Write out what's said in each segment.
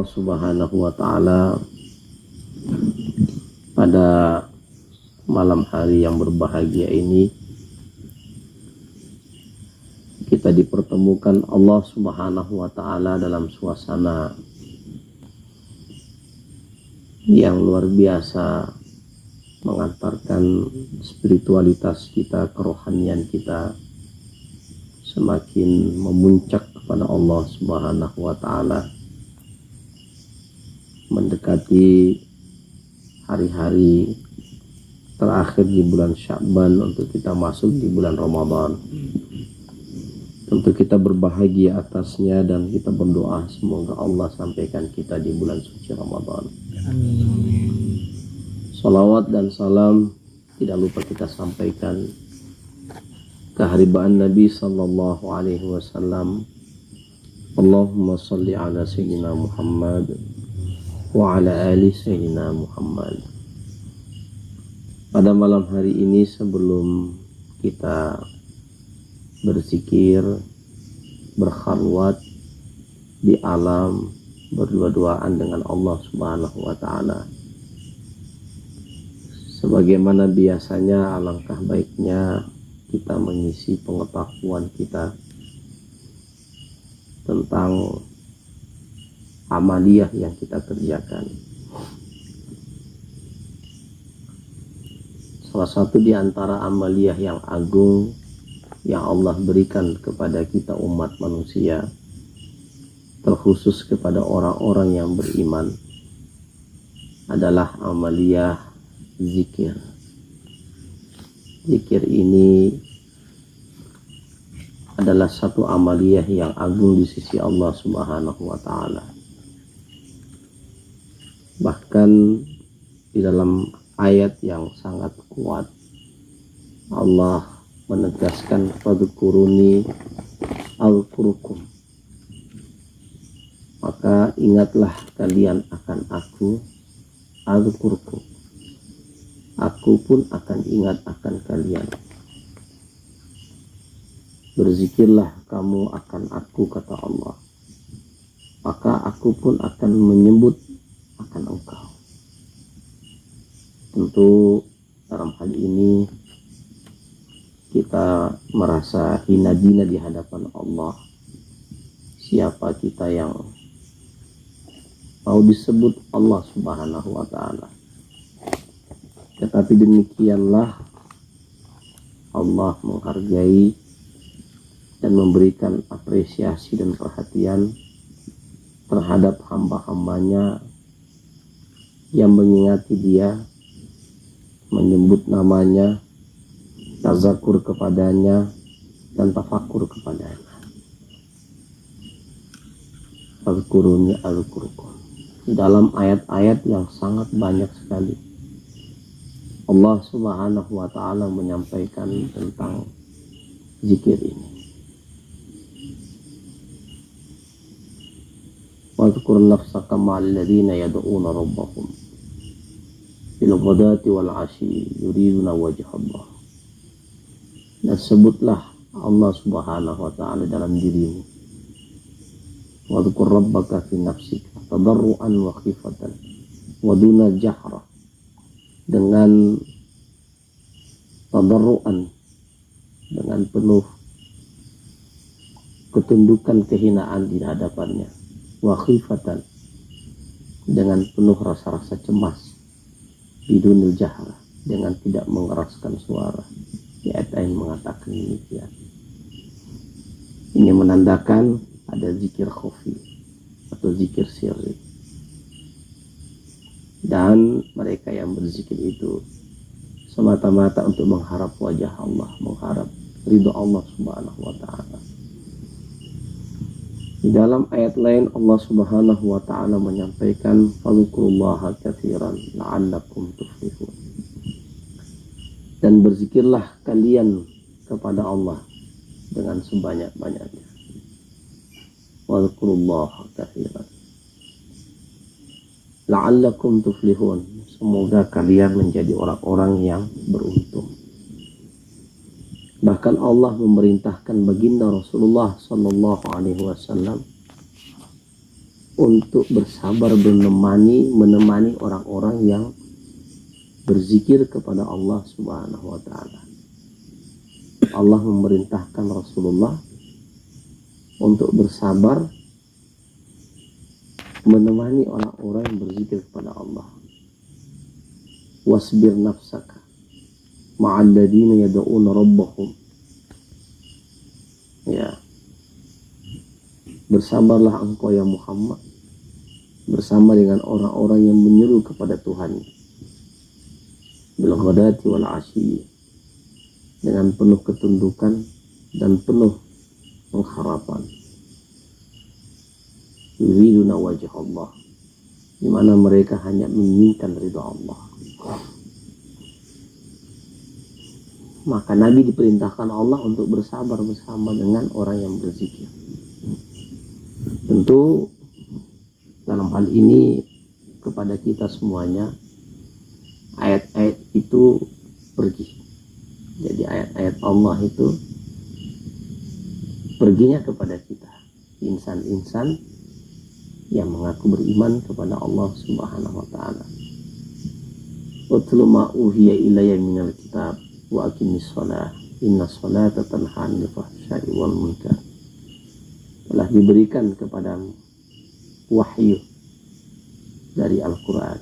Allah Subhanahu wa Ta'ala, pada malam hari yang berbahagia ini kita dipertemukan Allah Subhanahu wa Ta'ala dalam suasana yang luar biasa, mengantarkan spiritualitas kita, kerohanian kita semakin memuncak kepada Allah Subhanahu wa Ta'ala, mendekati hari-hari terakhir di bulan Sya'ban untuk kita masuk di bulan Ramadan. Tentu kita berbahagia atasnya dan kita berdoa semoga Allah sampaikan kita di bulan suci Ramadan. Amin. Salawat dan salam tidak lupa kita sampaikan keharibaan Nabi sallallahu alaihi wasallam. Allahumma salli ala sayyidina Muhammad wa ala ali sayyidina Muhammad. Pada malam hari ini sebelum kita berzikir, berkhalwat di alam, berdua-duaan dengan Allah Subhanahu wa Ta'ala, sebagaimana biasanya alangkah baiknya kita mengisi pengetahuan kita tentang amaliyah yang kita kerjakan. Salah satu di antara amaliyah yang agung yang Allah berikan kepada kita umat manusia, terkhusus kepada orang-orang yang beriman, adalah amaliyah zikir. Zikir ini adalah satu amaliyah yang agung di sisi Allah Subhanahu wa Ta'ala. Bahkan di dalam ayat yang sangat kuat Allah menegaskan fadhkuruni azkurkum, maka ingatlah kalian akan aku, azkurkum, aku pun akan ingat akan kalian. Berzikirlah kamu akan aku, kata Allah, maka aku pun akan menyebut akan engkau. Tentu dalam hal ini kita merasa hina dina di hadapan Allah. Siapa kita yang mau disebut Allah Subhanahu wa Ta'ala? Tetapi demikianlah Allah menghargai dan memberikan apresiasi dan perhatian terhadap hamba-hambanya yang mengingati dia, menyebut namanya, tazakur kepadanya, dan tafakur kepadanya. Fadhkuruni azkurkum. Di dalam ayat-ayat yang sangat banyak sekali Allah Subhanahu wa Ta'ala menyampaikan tentang zikir ini. Wadhkur nafsaka ma'al ladzina yad'una rabbahum bil ghadati wal 'ashyi yuriduna wajha Allah. Dan sebutlah Allah Subhanahu wa Ta'ala dalam dirimu. Wadhkur rabbaka fi nafsika tadarruan wa khifatan wa duna jahra, dengan tadarruan, dengan penuh ketundukan kehinaan di hadapannya, wa khifatan, dengan penuh rasa-rasa cemas, bidunil jahra, dengan tidak mengeraskan suara. Di ayat lain mengatakan demikian. Ini menandakan ada zikir khafi atau zikir sirri. Dan mereka yang berzikir itu semata-mata untuk mengharap wajah Allah, mengharap ridho Allah Subhanahu wa Ta'ala. Di dalam ayat lain Allah Subhanahu wa Ta'ala menyampaikan fadhkurullaha katsiran la'allakum tuflihun. Dan berzikirlah kalian kepada Allah dengan sebanyak-banyaknya. Wadhkurullaha katsiran la'allakum tuflihun. Semoga kalian menjadi orang-orang yang beruntung. Bahkan Allah memerintahkan baginda Rasulullah sallallahu alaihi wasallam untuk bersabar menemani orang-orang yang berzikir kepada Allah Subhanahu wa taala. Allah memerintahkan Rasulullah untuk bersabar menemani orang-orang yang berzikir kepada Allah. Wasbir nafsaka ma'al ladina yad'una rabbahum. Ya. Bersabarlah engkau ya Muhammad bersama dengan orang-orang yang menyeru kepada Tuhan. Bil ghadati wal asyi, dengan penuh ketundukan dan penuh pengharapan. Yuriduna wajh Allah, di mana mereka hanya menginginkan ridha Allah. Maka Nabi diperintahkan Allah untuk bersabar bersama dengan orang yang berzikir. Tentu dalam hal ini kepada kita semuanya ayat-ayat itu pergi. Jadi ayat-ayat Allah itu perginya kepada kita, insan-insan yang mengaku beriman kepada Allah Subhanahu wa taala. Utlu ma uhiya ilayya minal kitab wa aqimis shalah inna sholata tanha 'anil fahsya'i wal munkar. Telah diberikan kepadamu wahyu dari Al-Quran.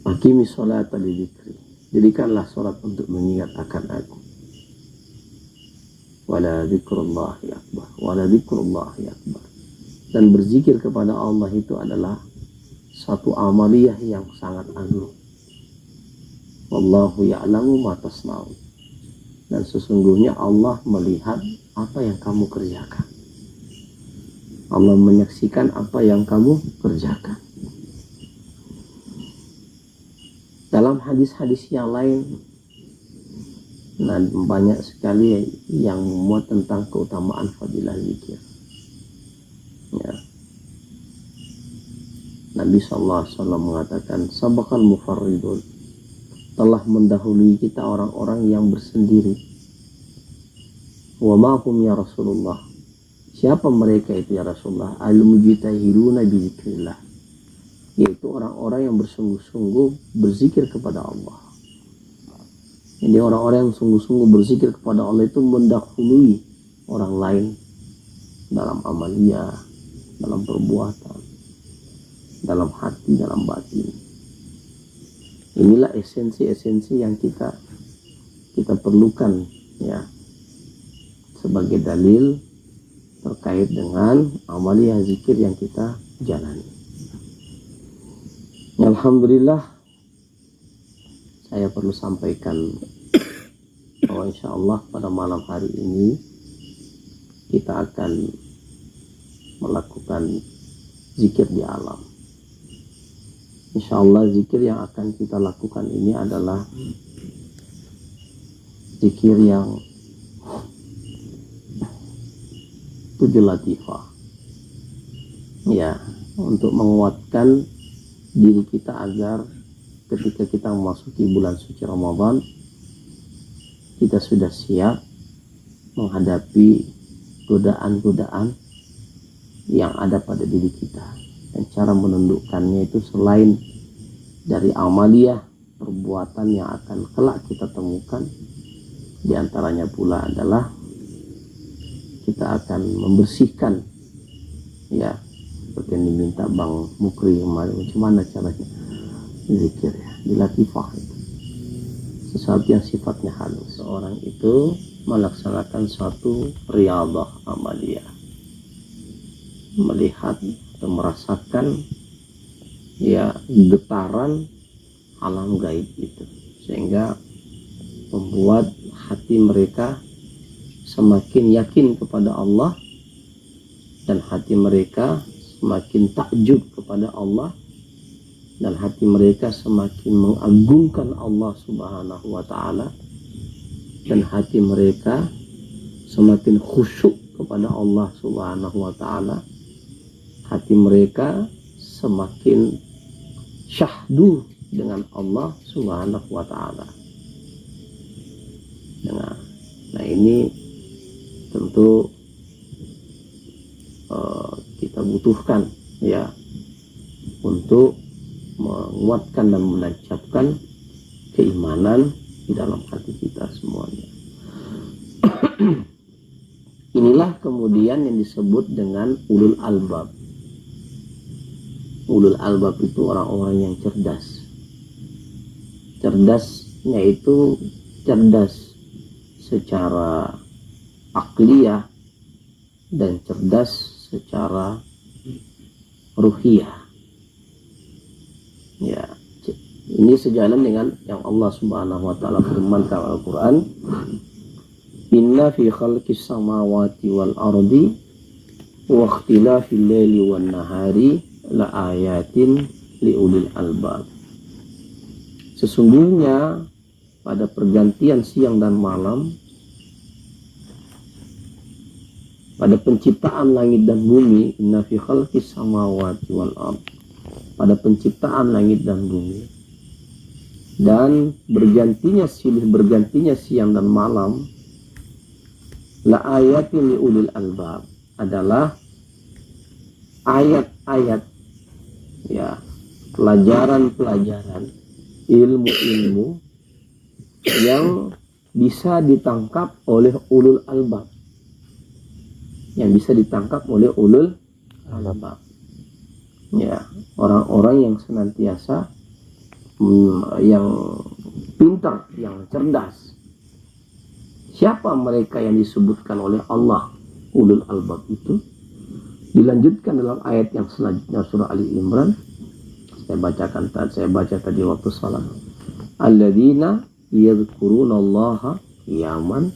Aqimi sholata li dzikri, dirikanlah sholat untuk mengingat akan aku. Wala dzikrullahi akbar, wala dzikrullahi akbar. Dan berzikir kepada Allah itu adalah satu amaliyah yang sangat agung. Wallahu ya'lamu ma tasna'un. Dan sesungguhnya Allah melihat apa yang kamu kerjakan. Allah menyaksikan apa yang kamu kerjakan. Dalam hadis-hadis yang lain, nah banyak sekali yang memuat tentang keutamaan fadilah zikir. Ya. Nabi SAW mengatakan, sabaqal mufarridun, telah mendahului kita orang-orang yang bersendiri. Wa ma'hum ya Rasulullah, siapa mereka itu ya Rasulullah? Al-mujtahiduna bi dzikrillah, yaitu orang-orang yang bersungguh-sungguh berzikir kepada Allah. Jadi orang-orang yang sungguh-sungguh berzikir kepada Allah itu mendahului orang lain dalam amaliyah, dalam perbuatan, dalam hati, dalam batin. Inilah esensi-esensi yang kita perlukan ya sebagai dalil terkait dengan amaliyah zikir yang kita jalani. Alhamdulillah, saya perlu sampaikan bahwa insya Allah pada malam hari ini kita akan melakukan zikir di alam. Insya Allah zikir yang akan kita lakukan ini adalah zikir yang 7 latifah. Ya, untuk menguatkan diri kita agar ketika kita memasuki bulan suci Ramadan, kita sudah siap menghadapi godaan-godaan yang ada pada diri kita. Dan cara menundukkannya itu selain dari amaliyah perbuatan yang akan kelak kita temukan, diantaranya pula adalah kita akan membersihkan ya, seperti yang diminta Bang Mukri kemarin, macam mana caranya zikir ya, di latifah itu sesuatu yang sifatnya halus. Seorang itu melaksanakan suatu riyadhah amaliyah, melihat atau merasakan ya getaran alam gaib itu, sehingga membuat hati mereka semakin yakin kepada Allah dan hati mereka semakin takjub kepada Allah dan hati mereka semakin mengagungkan Allah Subhanahu wa taala dan hati mereka semakin khusyuk kepada Allah Subhanahu wa taala. Hati mereka semakin syahdu dengan Allah Subhanahu wa taala. Nah, ini tentu butuhkan ya untuk menguatkan dan menancapkan keimanan di dalam hati kita semuanya. Inilah kemudian yang disebut dengan ulul albab. Ulul albab itu orang-orang yang cerdas. Cerdasnya itu cerdas secara akliyah dan cerdas secara ruhiyah. Ya, ini sejalan dengan yang Allah Subhanahu wa taala firmankan dalam Al-Qur'an, "Inna fi khalqis samawati wal ardi wa ikhtilafil laili wan nahari la ayatin liulil albab." Sesungguhnya pada pergantian siang dan malam, pada penciptaan langit dan bumi, inna fi khalqis samawati wal ard, pada penciptaan langit dan bumi, dan silih bergantinya siang dan malam, la ayatin liulil albab, adalah ayat-ayat ya, pelajaran-pelajaran, ilmu-ilmu yang bisa ditangkap oleh ulul albab, yang bisa ditangkap oleh ulul albab ya, orang-orang yang senantiasa yang pintar, yang cerdas. Siapa mereka yang disebutkan oleh Allah ulul albab itu? Dilanjutkan dalam ayat yang selanjutnya, surah Ali Imran. Saya baca tadi waktu salat. Alladzina yadhkurunallaha qiyaman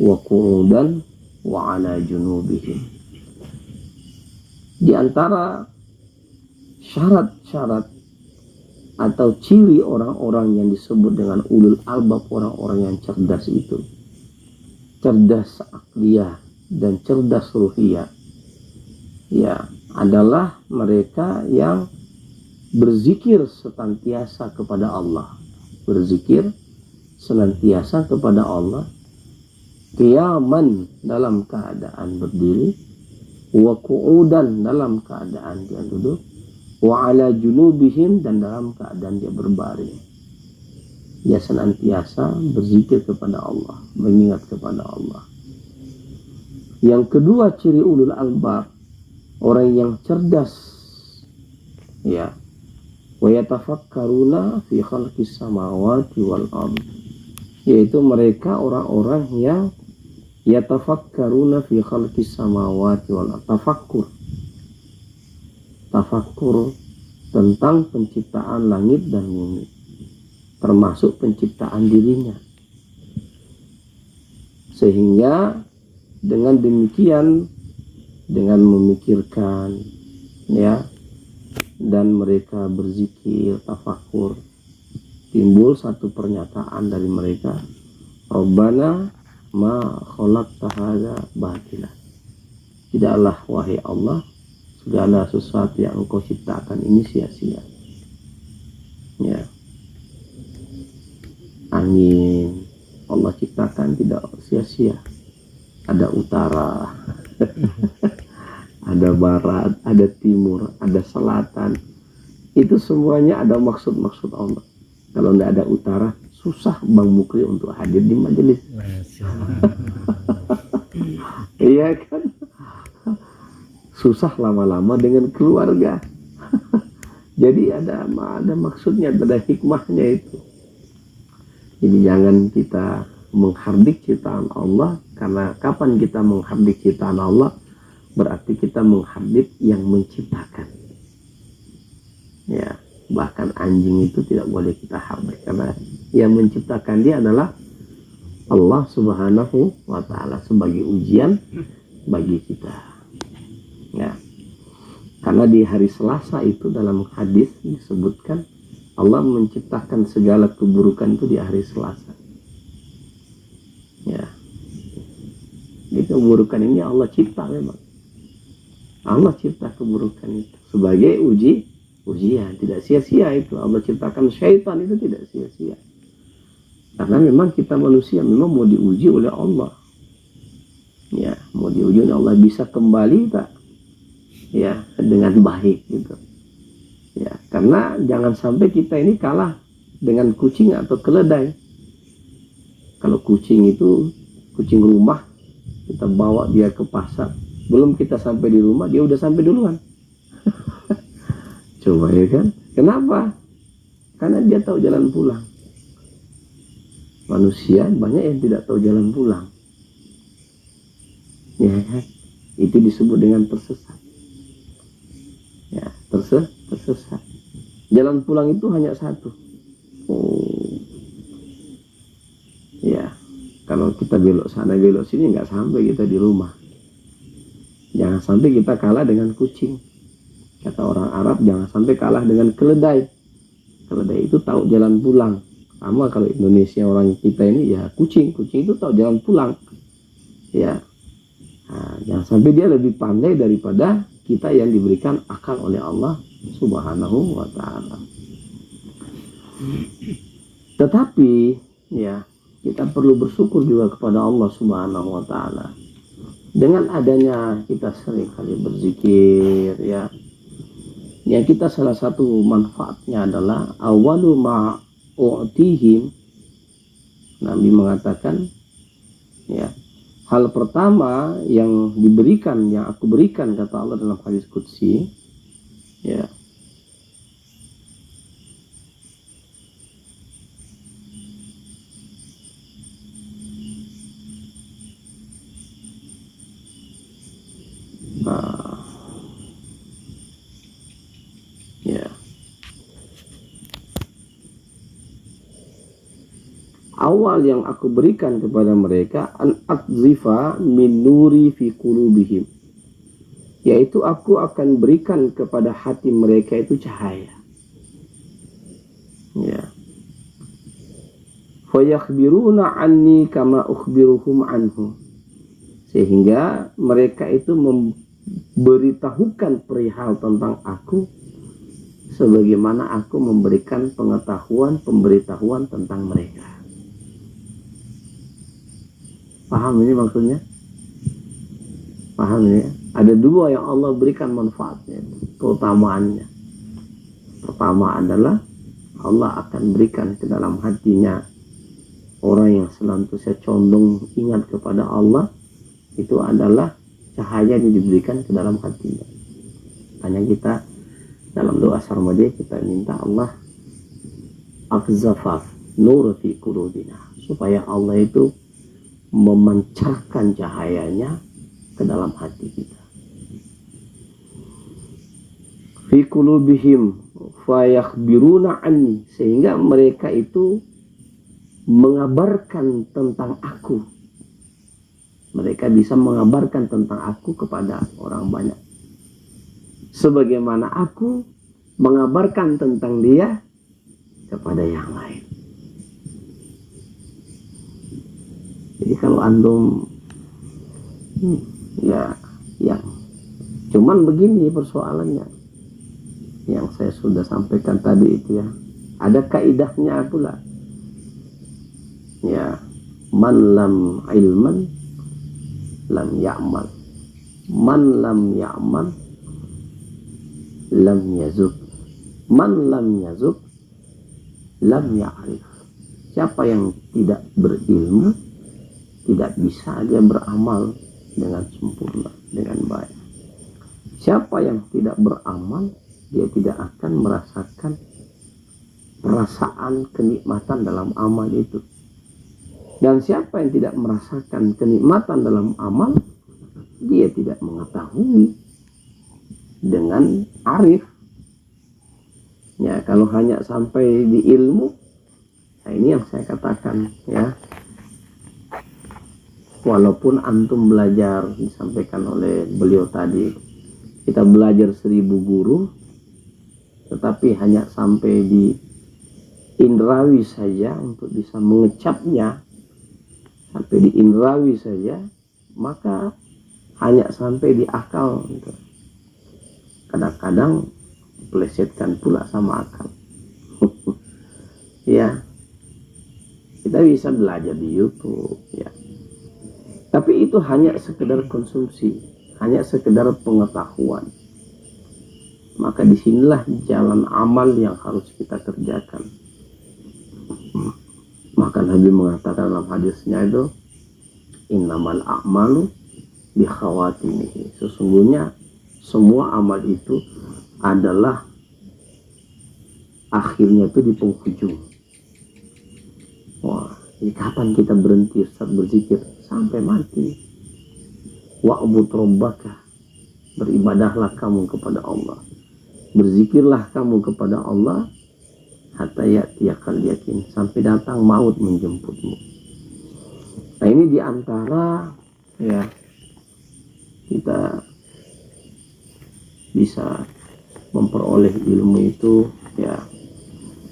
wa qu'udan wa 'ala junubihim. Di antara syarat-syarat atau ciri orang-orang yang disebut dengan ulul albab, orang-orang yang cerdas itu, cerdas akliyah dan cerdas ruhiyah, ya, adalah mereka yang berzikir senantiasa kepada Allah, berzikir senantiasa kepada Allah, qiyaman dalam keadaan berdiri, wa qu'udan dalam keadaan dia duduk, wa 'ala junubihim dan dalam keadaan dia berbaring. Dia senantiasa berzikir kepada Allah, mengingat kepada Allah. Yang kedua ciri ulul albab, orang yang cerdas ya, wa yatafakkaruna fi khalqis samawati wal ard, yaitu mereka orang-orang yang yatafakkaruna fi khalqis samawati wal ard, tafakkur tentang penciptaan langit dan bumi, termasuk penciptaan dirinya. Sehingga dengan demikian, dengan memikirkan ya, dan mereka berzikir, tafakkur, timbul satu pernyataan dari mereka, Rabbana ma khalaqta hadza batila. Tidaklah wahai Allah, segala sesuatu yang engkau ciptakan ini sia-sia. Ya. Angin Allah ciptakan tidak sia-sia. Ada utara, ada barat, ada timur, ada selatan. Itu semuanya ada maksud-maksud Allah. Kalau tidak ada utara, susah Bang Mukri untuk hadir di majelis. Iya kan? Susah lama-lama dengan keluarga. Jadi ada maksudnya, ada hikmahnya itu. Jadi jangan kita menghardik ciptaan Allah, karena kapan kita menghardik ciptaan Allah, berarti kita menghardik yang menciptakan. Ya, bahkan anjing itu tidak boleh kita hardik, karena yang menciptakan dia adalah Allah Subhanahu wa ta'ala, sebagai ujian bagi kita. Ya. Karena di hari Selasa itu dalam hadis disebutkan Allah menciptakan segala keburukan itu di hari Selasa. Ya. Di keburukan ini Allah cipta memang. Allah cipta keburukan itu sebagai ujian, tidak sia-sia itu. Allah ciptakan syaitan itu tidak sia-sia. Karena memang kita manusia memang mau diuji oleh Allah. Ya, mau diuji oleh Allah, bisa kembali tak? ya dengan baik gitu. Ya, karena jangan sampai kita ini kalah dengan kucing atau keledai. Kalau kucing itu kucing rumah, kita bawa dia ke pasar, belum kita sampai di rumah dia udah sampai duluan. Coba ya kan? Kenapa? Karena dia tahu jalan pulang. Manusia banyak yang tidak tahu jalan pulang. Ya kan? Itu disebut dengan tersesat. Ya, tersesat. Jalan pulang itu hanya satu. Oh. Ya, kalau kita belok sana belok sini nggak sampai kita di rumah. Jangan sampai kita kalah dengan kucing. Kata orang Arab, jangan sampai kalah dengan keledai. Keledai itu tahu jalan pulang. Sama kalau Indonesia orang kita ini ya kucing itu tahu jalan pulang. Ya, nah, jangan sampai dia lebih pandai daripada kita yang diberikan akal oleh Allah Subhanahu wa ta'ala. Tetapi ya, kita perlu bersyukur juga kepada Allah Subhanahu wa ta'ala. Dengan adanya kita sering kali berzikir ya. Yang kita salah satu manfaatnya adalah awalu ma'u'tihim. Nabi mengatakan ya, hal pertama yang diberikan, yang aku berikan, kata Allah dalam hadis qudsi, ya, ya, awal yang aku berikan kepada mereka an aqzifa min nuri fi qulubihim, yaitu aku akan berikan kepada hati mereka itu cahaya. Ya. Fayakhbiruna anni kama ukhbiruhum anhu. Sehingga mereka itu memberitahukan perihal tentang aku sebagaimana aku memberikan pemberitahuan tentang mereka. Paham ini maksudnya? Paham ya? Ada dua yang Allah berikan manfaatnya, keutamaannya. Pertama adalah Allah akan berikan ke dalam hatinya orang yang senantiasa condong ingat kepada Allah, itu adalah cahaya yang diberikan ke dalam hatinya. Hanya kita dalam doa sarmadi kita minta Allah aqzafaf nur fi qulubina, supaya Allah itu memancarkan cahayanya ke dalam hati kita. Fi qulubihim fayakhbiruna anni, sehingga mereka itu mengabarkan tentang aku. Mereka bisa mengabarkan tentang aku kepada orang banyak, sebagaimana aku mengabarkan tentang dia kepada yang lain. Jadi kalau antum ya yang cuman begini persoalannya, yang saya sudah sampaikan tadi itu ya, ada kaidahnya pula ya, man lam ilman lam ya'mal, man lam ya'mal lam yazuk, man lam yazuk lam ya'rif. Siapa yang tidak berilmu tidak bisa dia beramal dengan sempurna, dengan baik. Siapa yang tidak beramal, dia tidak akan merasakan perasaan kenikmatan dalam amal itu. Dan siapa yang tidak merasakan kenikmatan dalam amal, dia tidak mengetahui dengan arif. Ya, kalau hanya sampai di ilmu, nah ini yang saya katakan ya. Walaupun antum belajar, disampaikan oleh beliau tadi, kita belajar 1000 guru, tetapi hanya sampai di indrawi saja untuk bisa mengecapnya, sampai di indrawi saja, maka hanya sampai di akal. Kadang-kadang dipelesetkan pula sama akal. Ya, kita bisa belajar di YouTube ya. Tapi itu hanya sekedar konsumsi, hanya sekedar pengetahuan. maka disinilah jalan amal yang harus kita kerjakan. Maka Nabi mengatakan dalam hadisnya itu, innamal a'malu bikhawatimihi. Sesungguhnya semua amal itu adalah akhirnya itu di penghujung. Wah, ini kapan kita berhenti Ustaz berzikir? Sampai mati. Wa'bud rabbaka, beribadahlah kamu kepada Allah, berzikirlah kamu kepada Allah, hatta ya'tiyakal yakin, sampai datang maut menjemputmu. Nah, ini diantara ya kita bisa memperoleh ilmu itu ya.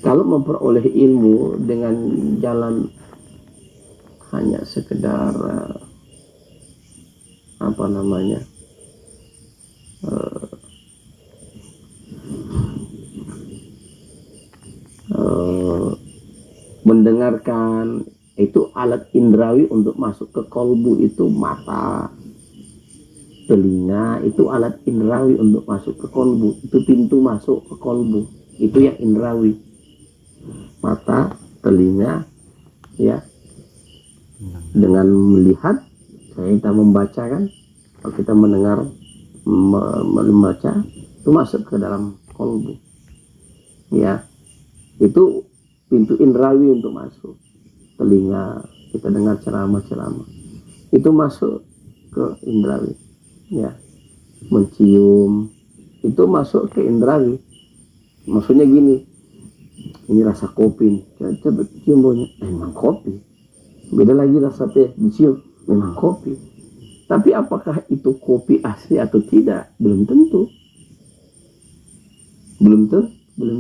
Kalau memperoleh ilmu dengan jalan hanya sekedar apa namanya mendengarkan, itu alat indrawi untuk masuk ke kolbu, itu mata, telinga, itu alat indrawi untuk masuk ke kolbu, itu pintu masuk ke kolbu, itu yang indrawi, mata, telinga, ya. Dengan melihat, kita membaca kan, kalau kita mendengar, membaca, itu masuk ke dalam kolbu, ya. Itu pintu indrawi untuk masuk. Telinga, kita dengar ceramah-ceramah, itu masuk ke indrawi, ya. Mencium, itu masuk ke indrawi. Maksudnya gini, ini rasa kopi, coba cium baunya, memang kopi. Beda lagi rasa teh, dicium, memang kopi. Tapi apakah itu kopi asli atau tidak? Belum tentu. Belum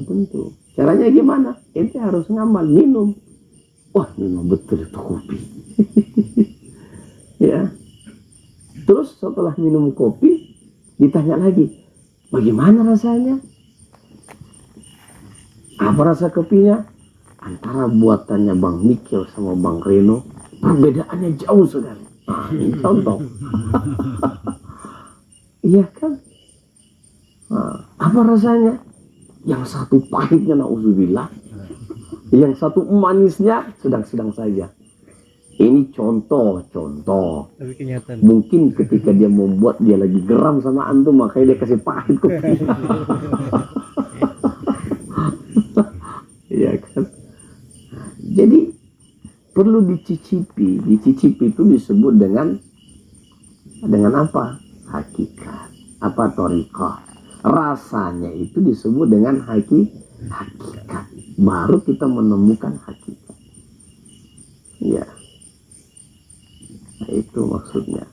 tentu. Caranya gimana? Ente harus ngamal, minum. Wah, memang betul itu kopi. Ya. Terus setelah minum kopi, ditanya lagi, bagaimana rasanya? Apa rasa kopinya? Antara buatannya Bang Mikil sama Bang Reno, perbedaannya jauh, saudara. Nah, ini contoh. Iya kan? Nah, apa rasanya? Yang satu pahitnya, na'udzubillah. Yang satu manisnya sedang-sedang saja. Ini contoh. Tapi kenyataan. Mungkin ketika dia membuat, dia lagi geram sama antum, makanya dia kasih pahit kopi. Iya kan? Jadi perlu dicicipi. Dicicipi itu disebut dengan apa? Hakikat. Apa? Thariqah. Rasanya itu disebut dengan hakikat. Baru kita menemukan hakikat. Ya. Nah, itu maksudnya.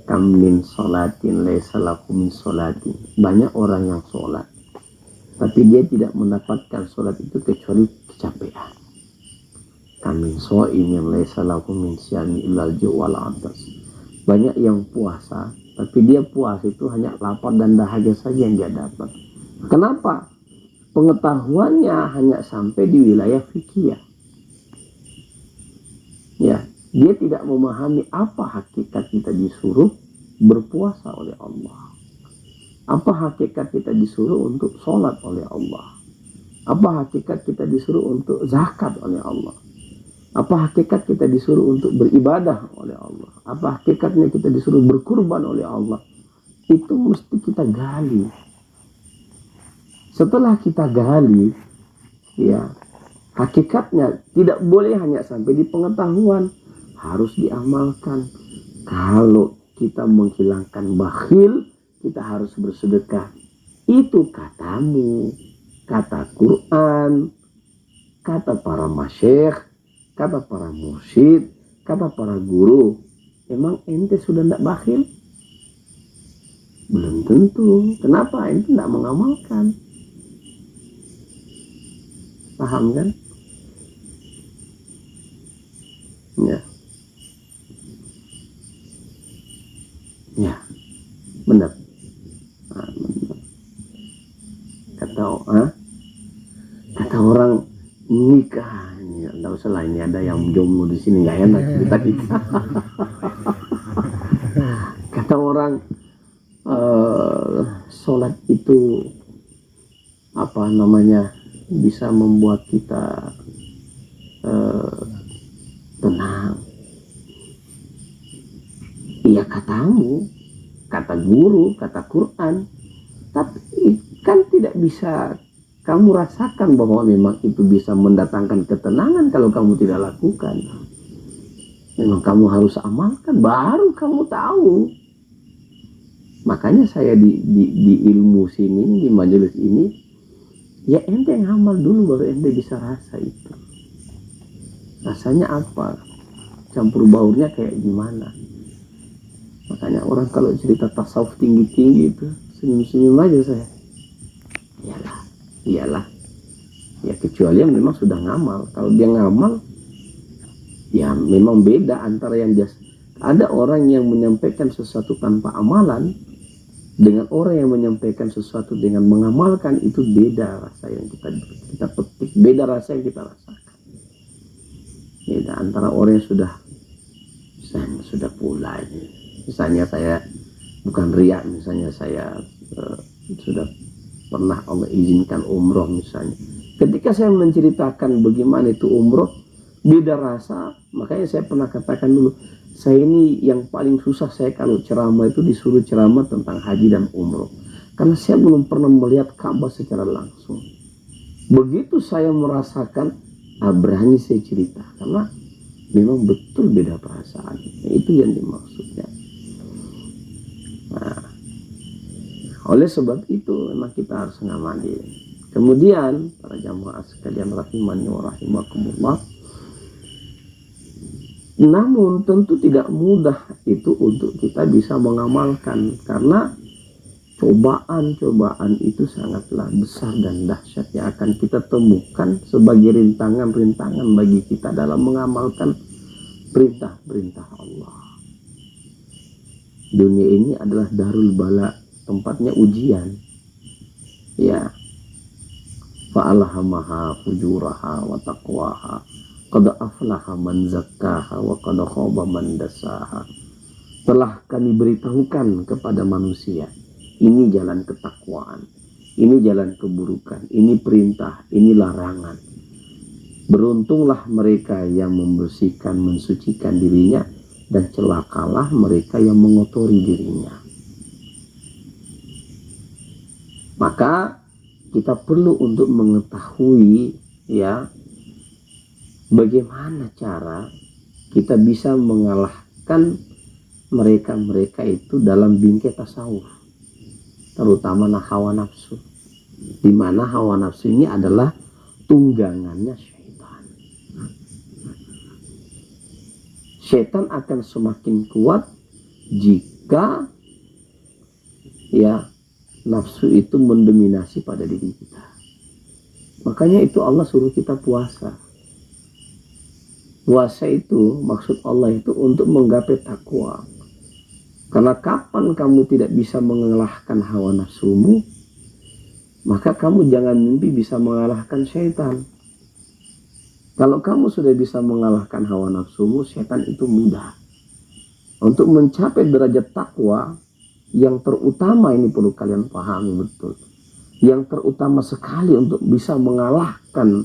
Kam min sholatin laisa lahu min sholatin. Banyak orang yang sholat, tapi dia tidak mendapatkan sholat itu kecuali kecapean. Kam min shaimin laisa lahu min syami illal ju' wal 'atas. Banyak yang puasa, tapi dia puasa itu hanya lapar dan dahaga saja yang dia dapat. Kenapa? Pengetahuannya hanya sampai di wilayah fikih. Ya, dia tidak memahami apa hakikat kita disuruh berpuasa oleh Allah. Apa hakikat kita disuruh untuk sholat oleh Allah. Apa hakikat kita disuruh untuk zakat oleh Allah. Apa hakikat kita disuruh untuk beribadah oleh Allah. Apa hakikatnya kita disuruh berkurban oleh Allah. Itu mesti kita gali. Setelah kita gali, ya, hakikatnya tidak boleh hanya sampai di pengetahuan, harus diamalkan. Kalau kita menghilangkan bakhil, kita harus bersedekah. Itu katamu, kata Quran, kata para masyayikh, kata para mursyid, kata para guru. Emang ente sudah tidak bakhil? Belum tentu. Kenapa? Ente tidak mengamalkan. Paham kan? Ya. Ya. Benar. Nah, benar. Kata orang nikah. Tidak usah lah, ini ada yang jomblo di sini, nggak enak kita nikah. Kata orang sholat itu bisa membuat kita tenang. Iya katamu, kata guru, kata Quran, tapi kan tidak bisa kamu rasakan bahwa memang itu bisa mendatangkan ketenangan kalau kamu tidak lakukan. Memang kamu harus amalkan, baru kamu tahu. Makanya saya di ilmu sini, di majelis ini, ya ente ngamal dulu baru ente bisa rasa itu. Rasanya apa? Campur baurnya kayak gimana? Makanya orang kalau cerita tasawuf tinggi-tinggi itu senyum-senyum aja saya. Iyalah. Ya kecuali yang memang sudah ngamal. Kalau dia ngamal, ya memang beda antara yang biasa. Ada orang yang menyampaikan sesuatu tanpa amalan dengan orang yang menyampaikan sesuatu dengan mengamalkan, itu beda rasa yang kita petik, beda rasa yang kita rasakan. Beda antara orang yang sudah pula ini. Misalnya saya bukan riak, misalnya saya sudah pernah Allah izinkan umroh misalnya. Ketika saya menceritakan bagaimana itu umroh, beda rasa. Makanya saya pernah katakan dulu, saya ini yang paling susah saya kalau ceramah itu disuruh ceramah tentang haji dan umroh. Karena saya belum pernah melihat Ka'bah secara langsung. Begitu saya merasakan, berani saya cerita. Karena memang betul beda perasaan. Itu yang dimaksudnya. Nah, oleh sebab itu memang kita harus ngamali. Kemudian para jamaah sekalian rahimani wa rahimakumullah, namun tentu tidak mudah itu untuk kita bisa mengamalkan, karena cobaan-cobaan itu sangatlah besar dan dahsyat yang akan kita temukan sebagai rintangan-rintangan bagi kita dalam mengamalkan perintah-perintah Allah. Dunia ini adalah darul bala, tempatnya ujian. Ya. Fa'alhamaha fujuraha wa taqwaha. Qad aflaha man zakkaha wa qad khaba man dassaha. Telah kami beritahukan kepada manusia, ini jalan ketakwaan, ini jalan keburukan, ini perintah, ini larangan. Beruntunglah mereka yang membersihkan, mensucikan dirinya, dan celakalah mereka yang mengotori dirinya. Maka kita perlu untuk mengetahui, ya, bagaimana cara kita bisa mengalahkan mereka-mereka itu dalam bingkai tasawuf, terutama hawa nafsu, di mana hawa nafsu ini adalah tunggangannya syaitan. Syaitan akan semakin kuat jika ya nafsu itu mendominasi pada diri kita. Makanya itu Allah suruh kita puasa. Puasa itu maksud Allah itu untuk menggapai takwa. Karena kapan kamu tidak bisa mengalahkan hawa nafsumu, maka kamu jangan mimpi bisa mengalahkan syaitan. Kalau kamu sudah bisa mengalahkan hawa nafsumu, syaitan itu mudah. Untuk mencapai derajat takwa yang terutama, ini perlu kalian pahami betul. Yang terutama sekali untuk bisa mengalahkan,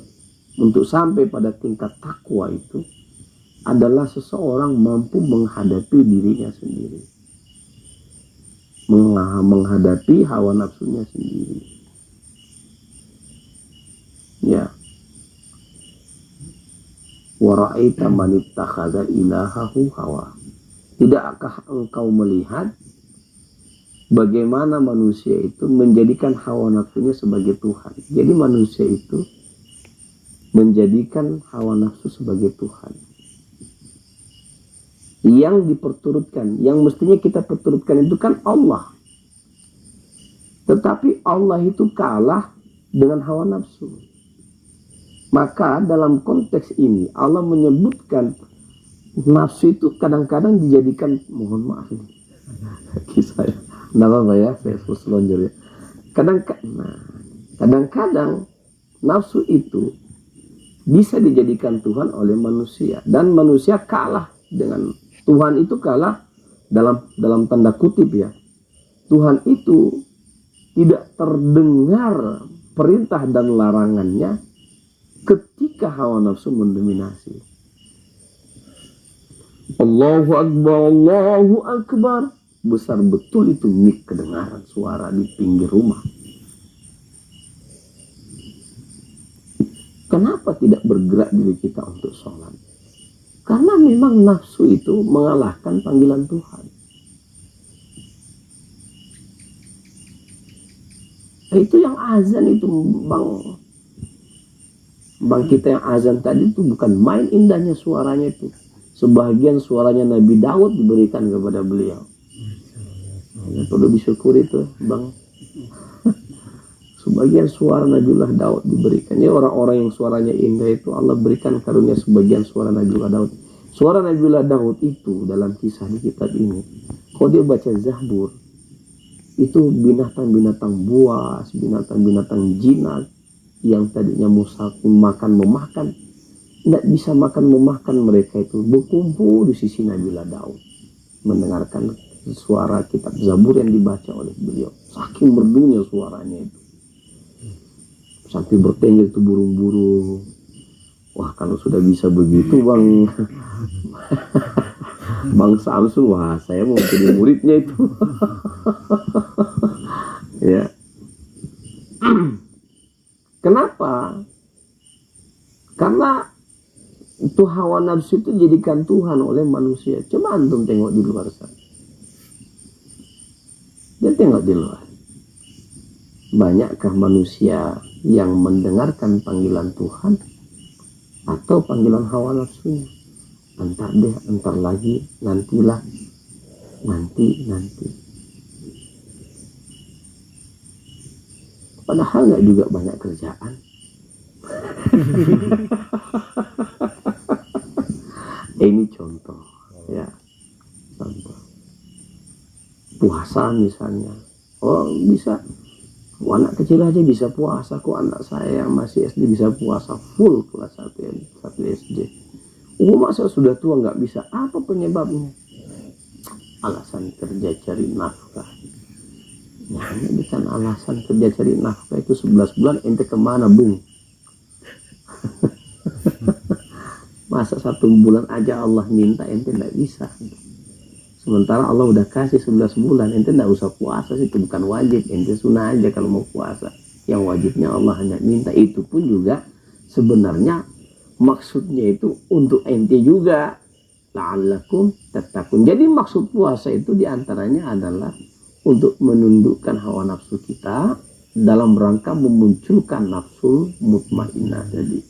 untuk sampai pada tingkat takwa itu, adalah seseorang mampu menghadapi dirinya sendiri. Menghadapi hawa nafsunya sendiri. Ya. Wara'aita man ittakhadha ilahahu hawa. Tidakkah engkau melihat bagaimana manusia itu menjadikan hawa nafsunya sebagai Tuhan? Jadi manusia itu menjadikan hawa nafsu sebagai Tuhan. Yang diperturutkan, yang mestinya kita perturutkan itu kan Allah. Tetapi Allah itu kalah dengan hawa nafsu. Maka dalam konteks ini Allah menyebutkan nafsu itu kadang-kadang dijadikan, mohon maaf ini kisah ya, nggak apa-apa ya, saya selonjor ya. Kadang-kadang nafsu itu bisa dijadikan Tuhan oleh manusia, dan manusia kalah dengan Tuhan. Itu kalah dalam tanda kutip ya. Tuhan itu tidak terdengar perintah dan larangannya ketika hawa nafsu mendominasi. Allahu Akbar, Allahu Akbar. Besar betul itu mik kedengaran suara di pinggir rumah. Kenapa tidak bergerak diri kita untuk sholat? Karena memang nafsu itu mengalahkan panggilan Tuhan. Itu yang azan itu, bang kita yang azan tadi itu bukan main indahnya suaranya itu. Sebagian suaranya Nabi Daud diberikan kepada beliau. Ya, perlu disyukuri itu, bang. Sebagian suara Nabiullah Daud diberikan. Ya, orang-orang yang suaranya indah itu Allah berikan karunia sebagian suara Nabiullah Daud. Suara Nabiullah Daud itu dalam kisah di kitab ini, kalau dia baca Zabur, itu binatang-binatang buas, binatang-binatang jinak yang tadinya musakin makan memakan, tidak bisa makan memakan, mereka itu berkumpul di sisi Nabiullah Daud mendengarkan suara kitab Zabur yang dibaca oleh beliau. Saking merdunya suaranya itu, sampai bertengger itu burung-burung. Wah, kalau sudah bisa begitu, bang Bang Samsul, wah saya mau jadi muridnya itu. Ya. Kenapa? Karena itu hawa nafsu itu jadikan Tuhan oleh manusia. Coba antum tengok di luar sana. Dia tengok di luar. Banyakkah manusia yang mendengarkan panggilan Tuhan atau panggilan hawa nafsunya? Entar deh, entar lagi, nantilah, nanti. Padahal nggak juga banyak kerjaan. Ini contoh, ya, contoh. Puasa misalnya, oh bisa, anak kecil aja bisa puasa, kok anak saya yang masih SD bisa puasa full kelas 1 SD. Oh, masa sudah tua nggak bisa? Apa penyebabnya? Alasan kerja cari nafkah. Nah, ini bukan alasan kerja cari nafkah itu 11 bulan ente kemana, Bung? Masa 1 bulan aja Allah minta ente nggak bisa. Sementara Allah udah kasih 11 bulan, ente nggak usah puasa sih, itu bukan wajib, ente sunnah aja kalau mau puasa. Yang wajibnya Allah hanya minta, itu pun juga sebenarnya maksudnya itu untuk ente juga, la'allakum tattaqun. Jadi maksud puasa itu diantaranya adalah untuk menundukkan hawa nafsu kita dalam rangka memunculkan nafsu mutmainnah tadi.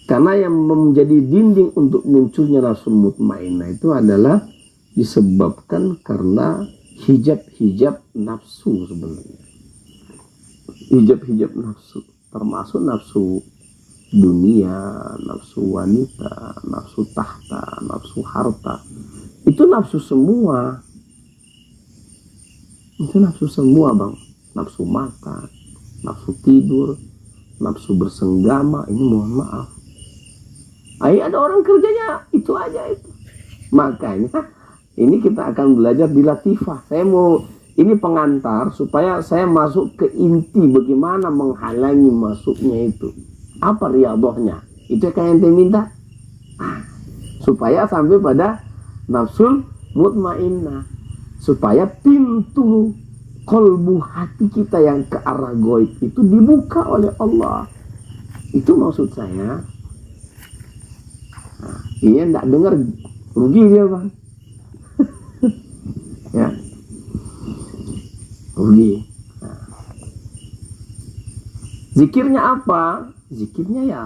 Karena yang menjadi dinding untuk munculnya nafsu mutmainnah itu adalah disebabkan karena hijab-hijab nafsu sebenarnya. Hijab-hijab nafsu, termasuk nafsu dunia, nafsu wanita, nafsu tahta, nafsu harta. Itu nafsu semua. Itu nafsu semua, bang. Nafsu makan, nafsu tidur, nafsu bersenggama. Ini mohon maaf. Ada orang kerjanya itu aja itu. Makanya ini kita akan belajar di Latifah. Saya mau, ini pengantar supaya saya masuk ke inti bagaimana menghalangi masuknya itu. Apa riyadhahnya? Itu yang ente minta. Supaya sampai pada nafsul mutmainnah. Supaya pintu kolbu hati kita yang ke arah goib itu dibuka oleh Allah. Itu maksud saya. Ini enggak dengar, rugi dia, bang. Ya, rugi. Zikirnya apa? Zikirnya ya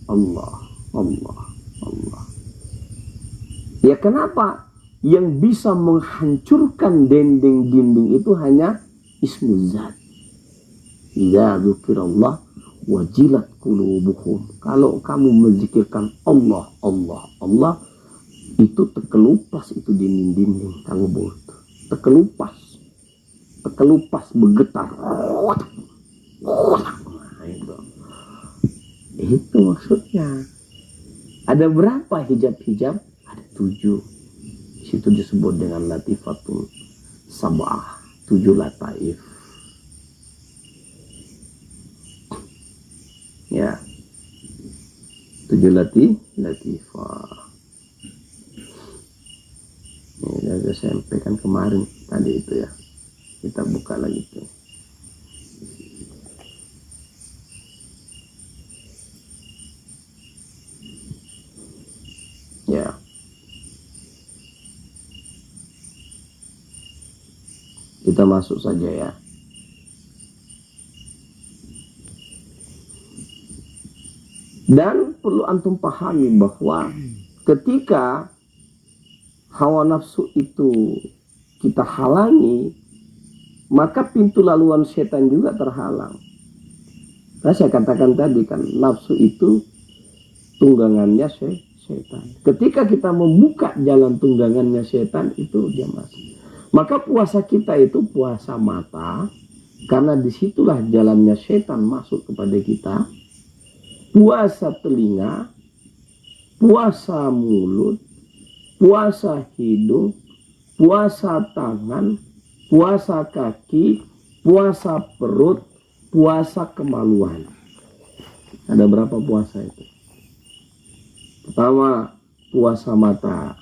Allah, Allah, Allah. Ya, kenapa? Yang bisa menghancurkan dinding-dinding itu hanya ismu zat. Idza dzukirallah wajilat qulubuhum. Kalau kamu menzikirkan Allah, Allah, Allah, itu terkelupas itu dinding-dinding kamu butuh. Terkelupas bergetar. Itu maksudnya. Ada berapa hijab-hijab? Ada 7. Situ disebut dengan latifatul sab'ah, 7 lataif. 7 latifah. Ini udah saya sampaikan kemarin tadi itu ya. Kita buka lagi tuh. Ya. Kita masuk saja ya. Dan perlu antum pahami bahwa ketika hawa nafsu itu kita halangi, maka pintu laluan setan juga terhalang. Nah, saya katakan tadi kan, nafsu itu tunggangannya setan. Ketika kita membuka jalan tunggangannya setan, itu dia masuk. Maka puasa kita itu puasa mata, karena disitulah jalannya setan masuk kepada kita. Puasa telinga, puasa mulut, puasa hidung, puasa tangan, puasa kaki, puasa perut, puasa kemaluan. Ada berapa puasa itu? Pertama, puasa mata.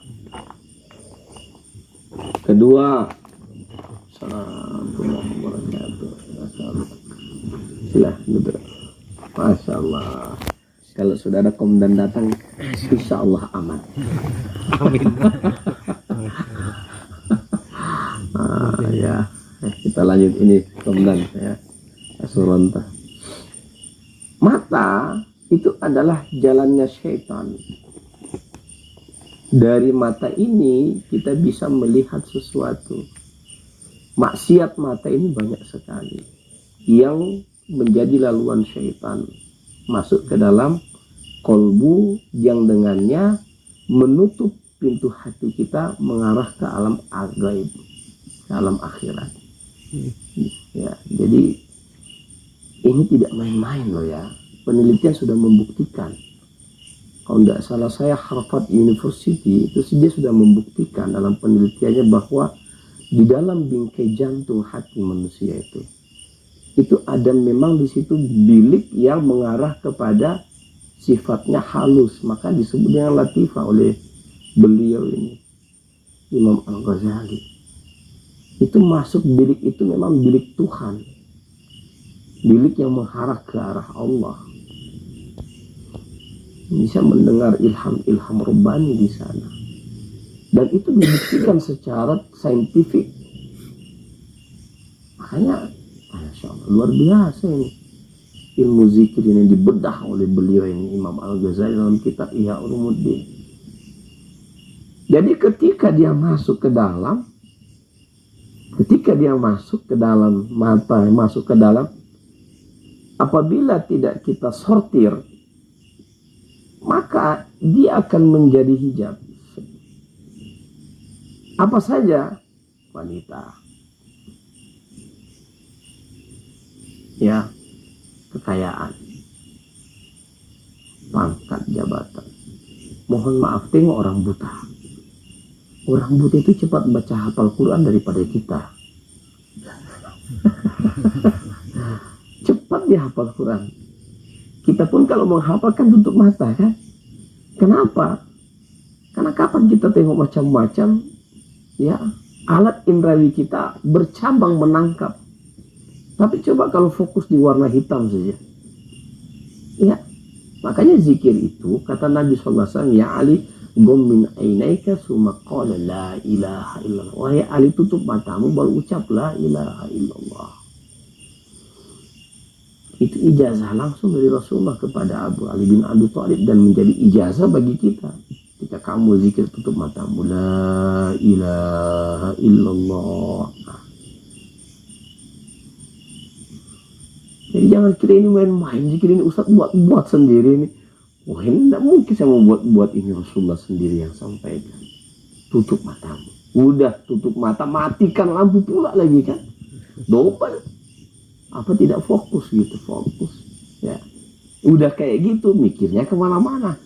Kedua, Assalamualaikum warahmatullahi wabarakatuh. Silah duduk. Masya Allah. Kalau sudah ada komandan datang, insya Allah aman. Amin. Ya, kita lanjut ini komandan ya. Asuronta. Mata itu adalah jalannya syaitan. Dari mata ini kita bisa melihat sesuatu. Maksiat mata ini banyak sekali yang menjadi laluan syaitan masuk ke dalam kolbu, yang dengannya menutup pintu hati kita mengarah ke alam gaib, ke alam akhirat. Ya, jadi ini tidak main-main loh ya. Penelitian sudah membuktikan. Kalau tidak salah saya, Harvard University itu dia sudah membuktikan dalam penelitiannya bahwa di dalam bingkai jantung hati manusia itu ada memang di situ bilik yang mengarah kepada sifatnya halus, maka disebut dengan latifah oleh beliau ini, Imam Al-Ghazali. Itu masuk bilik itu memang bilik Tuhan, bilik yang mengarah ke arah Allah. Bisa mendengar ilham Rabbani di sana, dan itu dibuktikan secara saintifik. Makanya Masya Allah, luar biasa ini ilmu zikir ini dibedah oleh beliau ini, Imam Al-Ghazali, dalam kitab Ihya Ulumuddin. Jadi ketika dia masuk ke dalam mata, masuk ke dalam, apabila tidak kita sortir, maka dia akan menjadi hijab. Apa saja? Wanita, ya, kekayaan, pangkat, jabatan. Mohon maaf, tengok orang buta. Orang buta itu cepat baca hafal Quran daripada kita. Cepat dia hafal Quran. Kita pun kalau menghafalkan tutup mata kan. Kenapa? Karena kapan kita tengok macam-macam, ya, alat indrawi kita bercabang menangkap. Tapi coba kalau fokus di warna hitam saja. Ya, makanya zikir itu, kata Nabi SAW, ya Ali, gum min ainaika summa qala la ilaha illallah. Wahai Ali, tutup matamu baru ucap la ilaha illallah. Itu ijazah langsung dari Rasulullah kepada Abu Ali bin Abi Thalib, dan menjadi ijazah bagi kita. Ketika kamu zikir tutup matamu, la ilaha illallah. Jadi jangan kira ini main-main, zikir ini Ustaz buat sendiri ini. Wah, ini tidak mungkin saya mau buat ini, Rasulullah sendiri yang sampaikan. Tutup matamu. Udah tutup mata, matikan lampu pula lagi kan. Double. Apa tidak fokus gitu, fokus. Ya. Udah kayak gitu, mikirnya kemana-mana.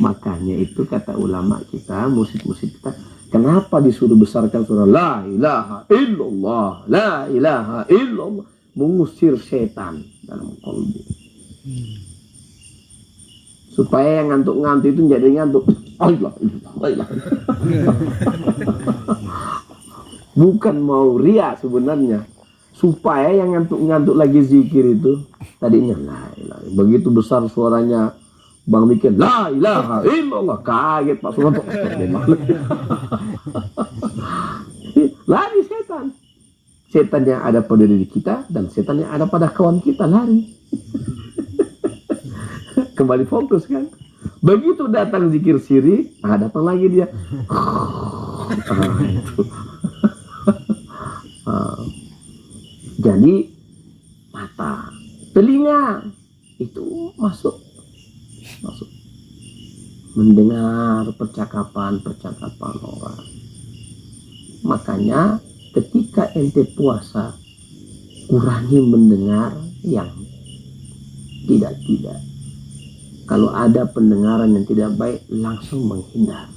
Makanya itu kata ulama kita, musik-musik kita, kenapa disuruh besarkan surah la ilaha illallah, la ilaha illallah, mengusir setan dalam qalbi. Supaya yang ngantuk-ngantuk itu jadi ngantuk. Allah. Bukan mau ria sebenarnya. Supaya yang ngantuk-ngantuk lagi zikir itu tadinya la ilaha. Begitu besar suaranya Bang Mikir, la ilaha illallah, kaget Pak Suwanto. Lari setan. Setan yang ada pada diri kita dan setan yang ada pada kawan kita lari. Kembali fokus kan. Begitu datang zikir siri, datang lagi dia. Itu. Jadi mata, telinga itu masuk mendengar percakapan orang. Makanya ketika ente puasa, kurangi mendengar yang tidak. Kalau ada pendengaran yang tidak baik, langsung menghindar.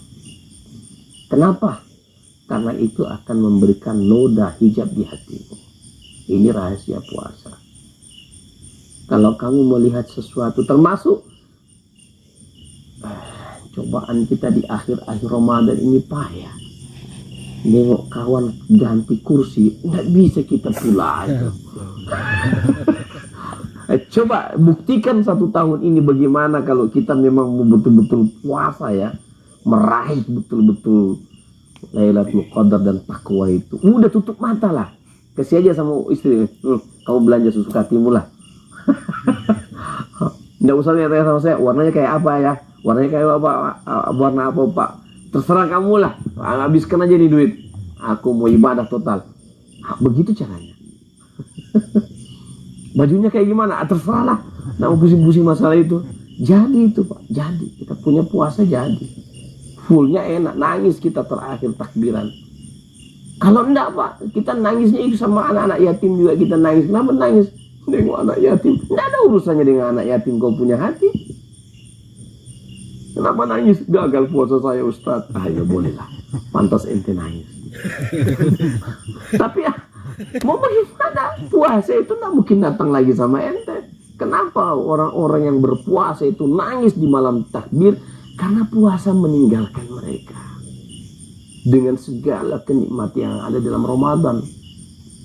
Kenapa? Karena itu akan memberikan noda hijab di hatimu. Ini rahasia puasa. Kalau kamu melihat sesuatu, termasuk cobaan kita di akhir-akhir Ramadan ini payah. Nengok kawan ganti kursi, nggak bisa kita pulang. Coba buktikan 1 tahun ini bagaimana kalau kita memang betul-betul puasa ya, meraih betul-betul Lailatul Qadar dan takwa itu. Udah tutup mata lah, kasih aja sama istri, kamu belanja sesuka hatimu lah. Nggak usah tanya sama saya, warnanya kayak apa ya, warnanya kayak apa, warna apa Pak, terserah kamu lah, habiskan aja nih duit, aku mau ibadah total. Begitu caranya. Bajunya kayak gimana? Terserah lah. Nggak mau pusing-pusing masalah itu. Jadi itu Pak. Jadi kita punya puasa jadi. Fullnya enak. Nangis kita terakhir takbiran. Kalau enggak Pak, kita nangisnya itu sama anak-anak yatim juga kita nangis. Kenapa nangis? Nengok anak yatim. Nggak ada urusannya dengan anak yatim kau punya hati. Kenapa nangis? Gagal puasa saya Ustaz. Ya boleh lah. Pantas ente nangis. Tapi ya, mau bagaimana? Puasa itu tak mungkin datang lagi sama ente. Kenapa orang-orang yang berpuasa itu nangis di malam takbir? Karena puasa meninggalkan mereka dengan segala kenikmatan yang ada dalam Ramadan.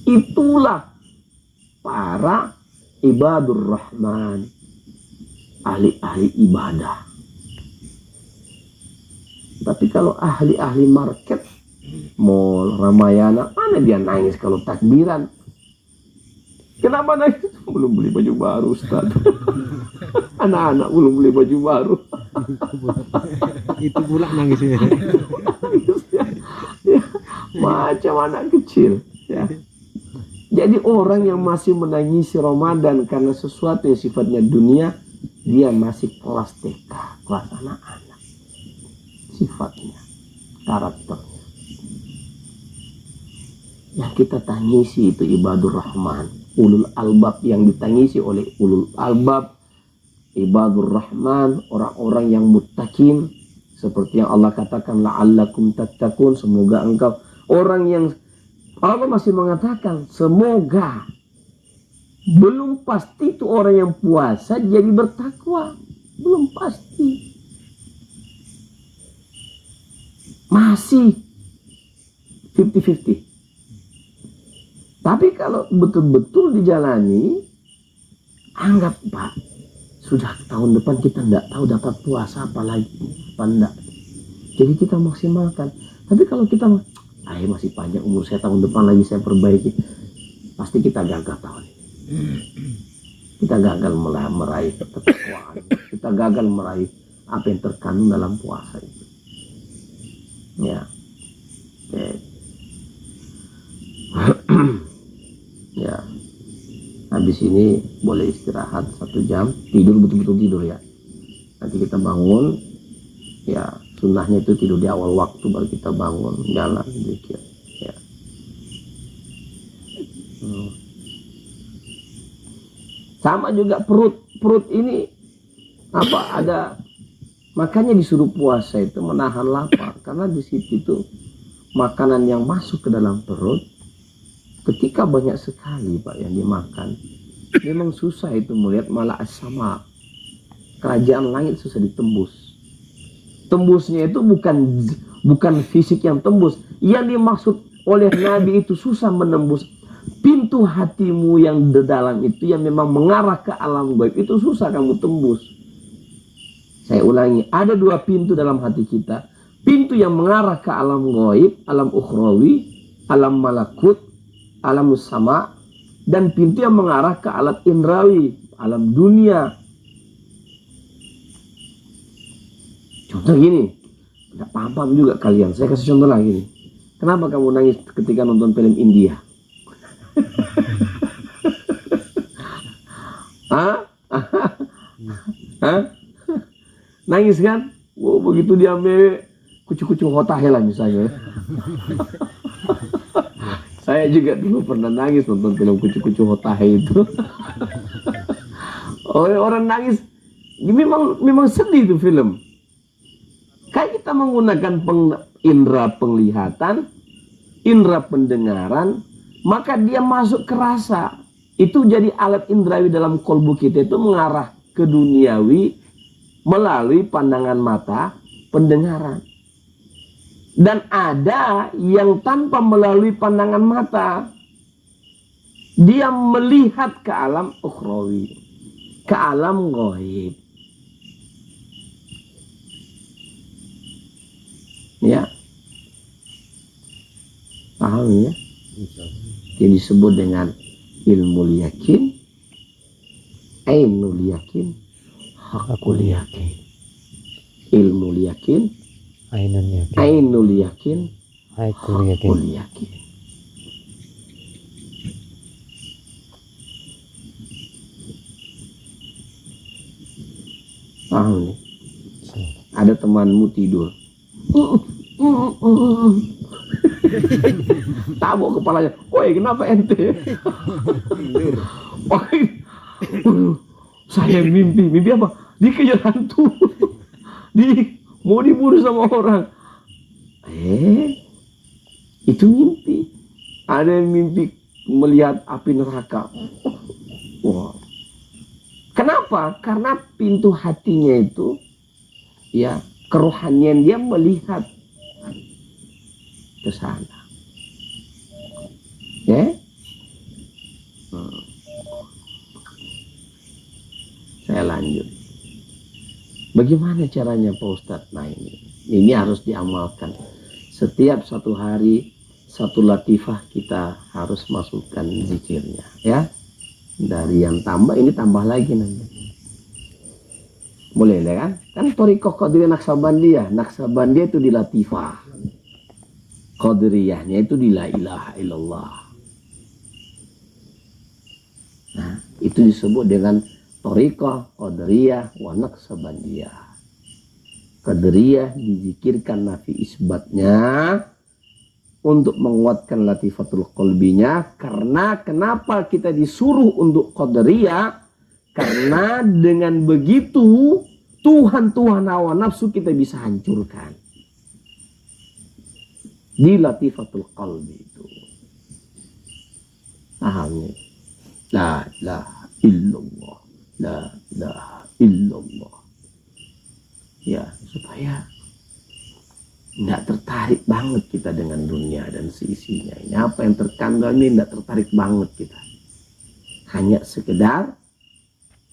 Itulah para ibadur rahman, ahli-ahli ibadah. Tapi kalau ahli-ahli market, mall, Ramayana, mana dia nangis kalau takbiran? Kenapa nangis? Belum beli baju baru Ustaz. Anak-anak belum beli baju baru. Itu pula nangisnya. Ya, macam anak kecil ya. Jadi orang yang masih menangisi Ramadan karena sesuatu yang sifatnya dunia, dia masih kelas TK, kelas anak-anak. Sifatnya, karakternya. Yang kita tangisi itu ibadur rahman, ulul albab, yang ditangisi oleh ulul albab, ibadur rahman, orang-orang yang muttaqin, seperti yang Allah katakan la'allakum tattaqun, semoga engkau, orang yang Allah masih mengatakan semoga, belum pasti itu orang yang puasa jadi bertakwa, belum pasti, masih 50-50. Tapi kalau betul-betul dijalani, anggap Pak, sudah tahun depan kita nggak tahu dapat puasa apa lagi, apa enggak. Jadi kita maksimalkan. Tapi kalau kita, masih panjang umur saya, tahun depan lagi saya perbaiki, pasti kita gagal tahun ini. Kita gagal meraih ketakwaan, kita gagal meraih apa yang terkandung dalam puasa itu. Ya, oke. Ya, habis ini boleh istirahat 1 jam, tidur betul-betul tidur ya. Nanti kita bangun, ya sunnahnya itu tidur di awal waktu, baru kita bangun jalan zikir. Ya. Sama juga perut ini apa, ada makanya disuruh puasa itu menahan lapar, karena di situ itu makanan yang masuk ke dalam perut. Ketika banyak sekali Pak yang dimakan, Memang susah itu melihat malah sama. Kerajaan langit susah ditembus. Tembusnya itu bukan fisik yang tembus. Yang dimaksud oleh Nabi itu susah menembus. Pintu hatimu yang di dalam itu yang memang mengarah ke alam gaib itu susah kamu tembus. Saya ulangi, ada dua pintu dalam hati kita. Pintu yang mengarah ke alam gaib, alam ukhrawi, alam malakut, alam sama, dan pintu yang mengarah ke alam indrawi, alam dunia. Contoh gini, tidak paham juga kalian. Saya kasih contoh lagi nih. Kenapa kamu nangis ketika nonton film India? Hah? Hah? Nangis kan? Wow, begitu diambil kucu-kucu hotahe lah misalnya. Saya juga dulu pernah nangis nonton film kucu-kucu hotahe itu. Orang nangis, memang sedih itu film. Kayak kita menggunakan indera penglihatan, indera pendengaran, maka dia masuk ke rasa. Itu jadi alat indrawi dalam kolbu kita itu mengarah ke duniawi melalui pandangan mata, pendengaran. Dan ada yang tanpa melalui pandangan mata, dia melihat ke alam ukhrawi, ke alam gaib. Ya, paham ya? Yang disebut dengan ilmu yakin, ainul yakin, hakul yakin. Ilmu yakin, ainul yakin, hakul yakin. Paham nih? Ada temanmu tidur, tabok kepalanya. Woi, kenapa ente? Saya mimpi apa? Dikejar hantu. Mau dibunuh sama orang. Itu mimpi. Ada yang mimpi melihat api neraka. Wah. Kenapa? Karena pintu hatinya itu, ya, kerohanian dia melihat ke sana. Ya? Saya lanjut. Bagaimana caranya Pak Ustadz? Nah ini harus diamalkan. Setiap satu hari, satu latifah kita harus masukkan zikirnya. Ya. Dari yang tambah, ini tambah lagi nanti. Boleh ya kan? Kan Thariqah Qadiriyah Naksabandiyah. Naksabandiyah itu di latifah. Qadiriyahnya itu di la ilaha illallah. Nah, itu disebut dengan Thariqah Qadiriyah wa Naksabandiyah. Qadiriyah dizikirkan nafi isbatnya untuk menguatkan latifatul qalbinya. Karena kenapa kita disuruh untuk Qadiriyah? Karena dengan begitu Tuhan hawa nafsu kita bisa hancurkan. Di latifatul qalbi itu. Paham? La ilaha illallah. La ilaha illallah. Ya, supaya tidak tertarik banget kita dengan dunia dan seisinya. Ini apa yang terkandung ini tidak tertarik banget kita. Hanya sekedar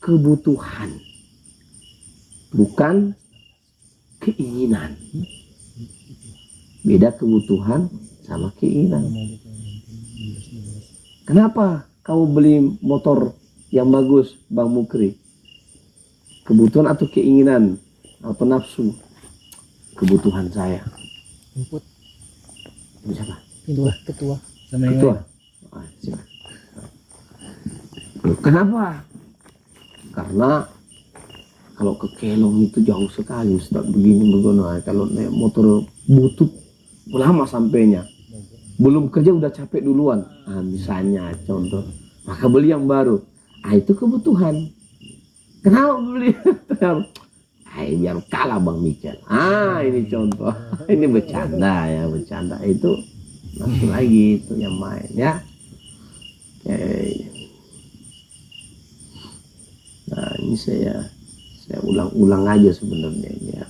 kebutuhan. Bukan keinginan. Beda kebutuhan sama keinginan. Kenapa kamu beli motor yang bagus, Bang Mukri? Kebutuhan atau keinginan? Atau nafsu? Kebutuhan saya. Input. Siapa? Ketua. Ketua. Kenapa? Karena kalau ke Kelong itu jauh sekali, Ustaz, begini. Kalau naik motor butut lama sampainya, belum kerja udah capek duluan. Misalnya contoh, maka beli yang baru. Itu kebutuhan. Kenapa beli? Biar kalah Bang Michael. Ini contoh. Ini bercanda ya, bercanda. Itu masuk lagi itu yang main ya. Ini saya ulang-ulang aja sebenarnya ya.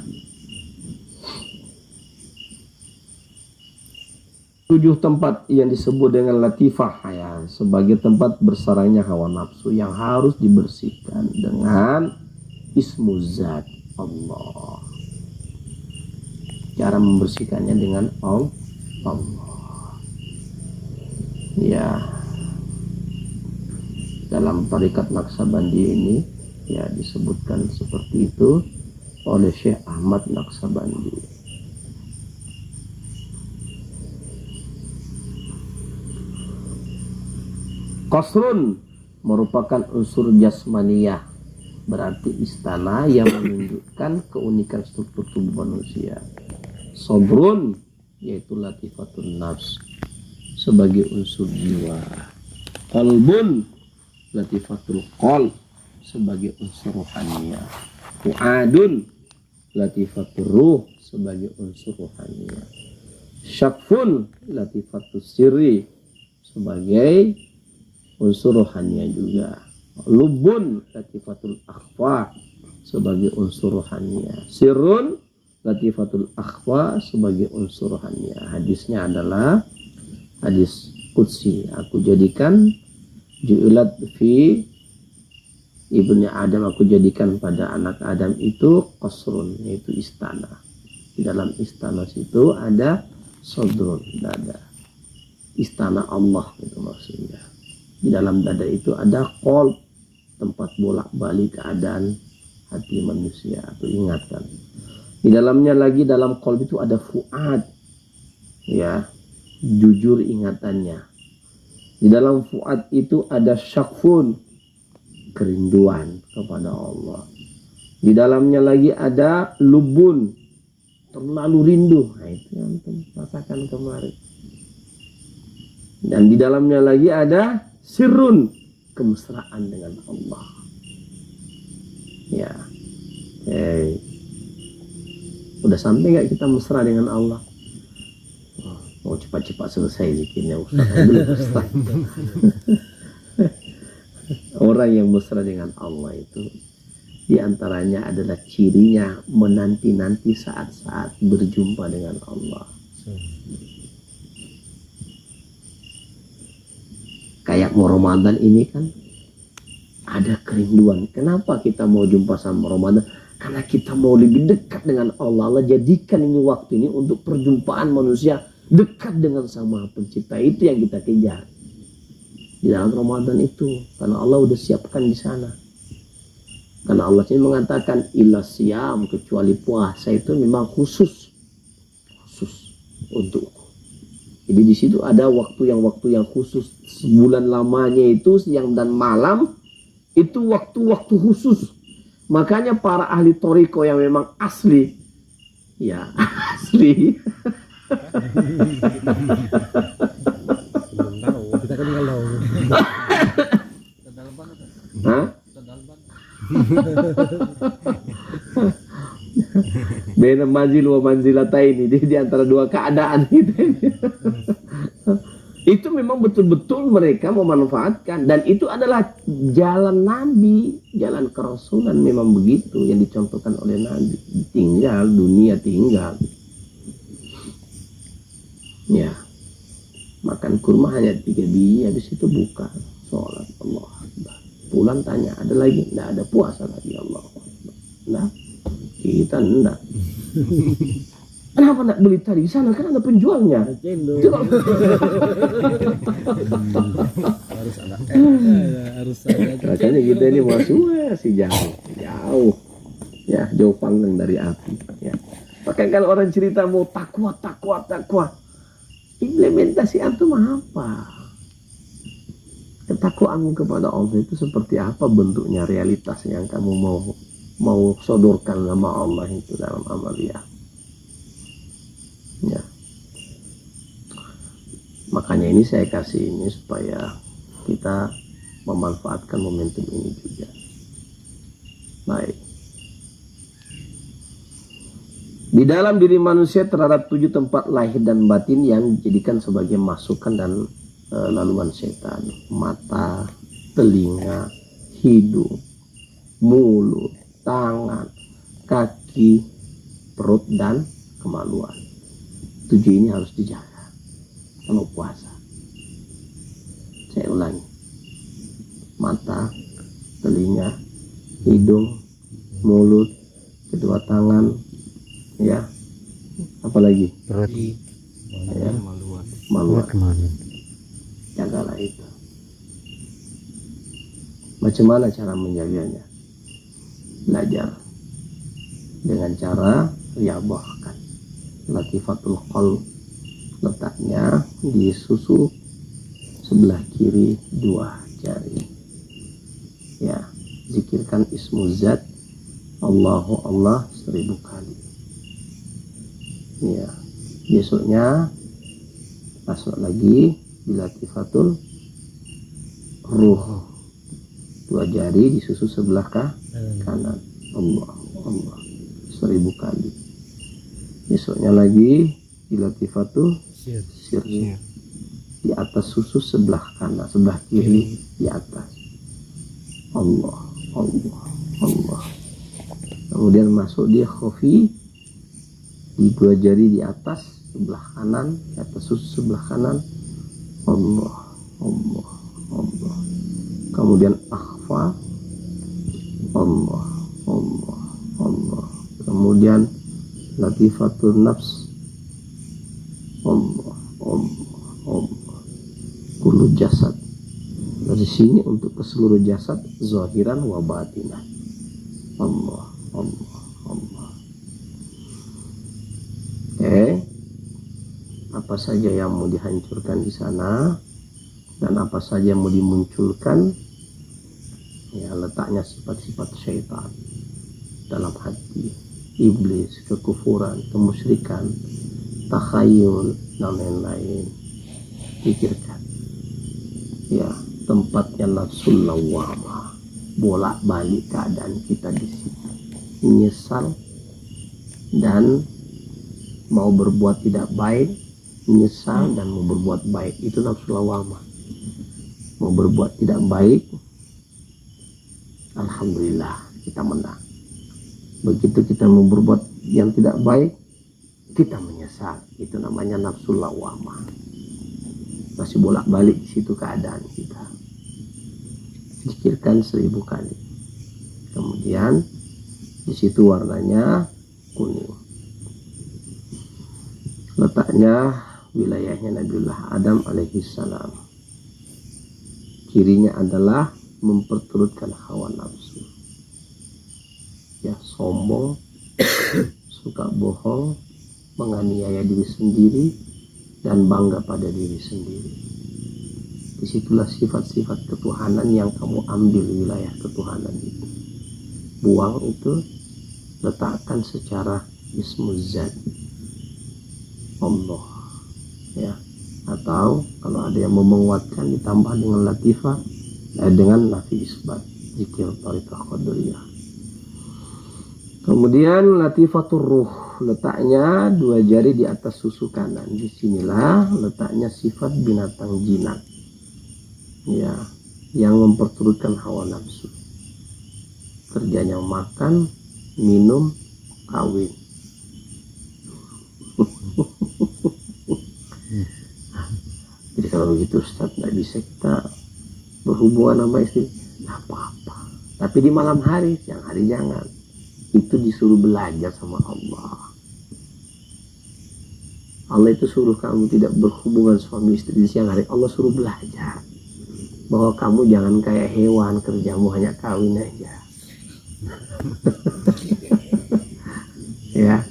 7 tempat yang disebut dengan latifah ya, sebagai tempat bersarangnya hawa nafsu yang harus dibersihkan dengan ismu zat Allah. Cara membersihkannya dengan Allah. Ya, dalam tarikat Naqsabandi ini ya disebutkan seperti itu oleh Syekh Ahmad Naqsabandi. Qasrun merupakan unsur jasmaniyah, berarti istana yang menunjukkan keunikan struktur tubuh manusia. Sobrun yaitu latifatun nafs sebagai unsur jiwa. Qalbun latifatul qalb sebagai unsur rohaniyah. Fuadun latifatul ruh sebagai unsur rohaniyah. Syakfun latifatus sirri sebagai unsur rohaninya juga. Lubun latifatul akhfa sebagai unsur rohaninya. Sirrun latifatul akhfa sebagai unsur rohaninya. Hadisnya adalah hadis qudsi. Aku jadikan ju'ilat fi ibni Adam, aku jadikan pada anak Adam itu qasrun, yaitu istana. Di dalam istana situ ada sodrun, dada. Istana Allah itu maksudnya. Di dalam dada itu ada qalb, tempat bolak-balik keadaan hati manusia atau ingatan. Di dalamnya lagi, dalam qalb itu ada fuad, ya, jujur ingatannya. Di dalam fuad itu ada syakfun, kerinduan kepada Allah. Di dalamnya lagi ada lubun, terlalu rindu. Nah, itu yang rasakan kemarin. Dan di dalamnya lagi ada sirrun, kemesraan dengan Allah. Ya, udah sampai nggak kita mesra dengan Allah? Oh, mau cepat-cepat selesai zikirnya Ustaz. Orang yang mesra dengan Allah itu diantaranya adalah cirinya menanti-nanti saat-saat berjumpa dengan Allah. Kayak mau Ramadan ini kan ada kerinduan. Kenapa kita mau jumpa sama Ramadan? Karena kita mau lebih dekat dengan Allah. Allah jadikan ini waktu ini untuk perjumpaan manusia dekat dengan sama pencipta. Itu yang kita kejar di dalam Ramadan itu. Karena Allah udah siapkan di sana. Karena Allah ini mengatakan illa siyam, kecuali puasa itu memang khusus untukku. Jadi di situ ada waktu yang khusus, sebulan lamanya itu siang dan malam itu waktu-waktu khusus. Makanya para ahli toriko yang memang asli, ya asli. Belum tahu, kita kan kalau. Hah? Baina manzil wa manzilataini, di antara dua keadaan gitu. Itu memang betul-betul mereka memanfaatkan, dan itu adalah jalan Nabi, jalan kerasulan memang begitu yang dicontohkan oleh Nabi. Tinggal dunia tinggal. Ya. Makan kurma hanya 3 biji, habis itu buka, sholat, Allah Akbar. Pulang tanya, ada lagi? Tidak ada, puasa lagi, Allah Akbar. Nah, kita enggak. Kenapa enggak beli tadi di sana? Kan ada penjualnya. Harus ada. Makanya kita ini masih jauh. Ya, jauh panggang dari api. Ya. Makanya kalau orang cerita mau takwa. Implementasi antum apa? Ketakwaanmu kepada Allah itu seperti apa bentuknya, realitas yang kamu mau sodorkan nama Allah itu dalam amaliyah. Ya. Makanya ini saya kasih ini supaya kita memanfaatkan momentum ini juga. Baik. Di dalam diri manusia terdapat 7 tempat lahir dan batin yang dijadikan sebagai masukan dan laluan setan. Mata, telinga, hidung, mulut, tangan, kaki, perut, dan kemaluan. 7 ini harus dijaga kalau puasa. Saya ulangi. Mata, telinga, hidung, mulut, kedua tangan, ya, apalagi perut, ya, maluan. Jagalah itu. Macam mana cara menjaganya? Belajar dengan cara riyadhahkan. Latifatul qalb, letaknya di susu sebelah kiri 2 jari. Ya, zikirkan ismu zat Allahu Allah 1000 kali. Ya, besoknya masuk lagi di latifatul ruh, 2 jari di susu sebelah kanan. Allah Allah 1000 kali. Besoknya lagi di latifatul sir, di atas susu sebelah kanan, sebelah kiri di atas. Allah Allah Allah. Kemudian masuk di khafi, di 2 jari di atas sebelah kanan, di atas susu sebelah kanan. Allah Allah Allah. Kemudian akhfa, Allah Allah Allah. Kemudian latifatul nafs, Allah Allah Allah. Kullu jasad, dari sini untuk ke seluruh jasad, zahiran wa batinan. Allah Allah Allah. Apa saja yang mau dihancurkan di sana dan apa saja yang mau dimunculkan, ya, letaknya sifat-sifat syaitan dalam hati, iblis, kekufuran, kemusyrikan, takhayul, dan lain-lain. Pikirkan, ya, tempatnya nafsul lawamah, bolak-balik keadaan kita di situ, menyesal dan mau berbuat tidak baik, menyesal dan mau berbuat baik. Itu nafsu lawamah. Mau berbuat tidak baik, alhamdulillah kita menang. Begitu kita mau berbuat yang tidak baik, kita menyesal. Itu namanya nafsu lawamah. Masih bolak-balik di situ keadaan kita. Zikirkan 1000 kali. Kemudian di situ warnanya kuning. Letaknya wilayahnya Nabiullah Adam alaihissalam. Cirinya adalah memperturutkan hawa nafsu. Ya, sombong, suka bohong, menganiaya diri sendiri, dan bangga pada diri sendiri. Disitulah sifat-sifat ketuhanan yang kamu ambil wilayah ketuhanan itu. Buang itu, letakkan secara ismu zat Allah, ya. Atau kalau ada yang mau menguatkan, ditambah dengan latifah, dengan nafi isbat, zikir tariqah qadariyah. Kemudian latifatur ruh, letaknya 2 jari di atas susu kanan. Disinilah letaknya sifat binatang jinak, ya, yang memperturutkan hawa nafsu. Kerjanya makan, minum, kawin. Jadi kalau begitu Ustaz, tidak bisa kita berhubungan sama istri, tidak apa-apa. Tapi di malam hari, siang hari jangan. Itu disuruh belajar sama Allah. Allah itu suruh kamu tidak berhubungan suami istri di siang hari. Allah suruh belajar bahwa kamu jangan kayak hewan, kerjamu hanya kawin aja. Ya,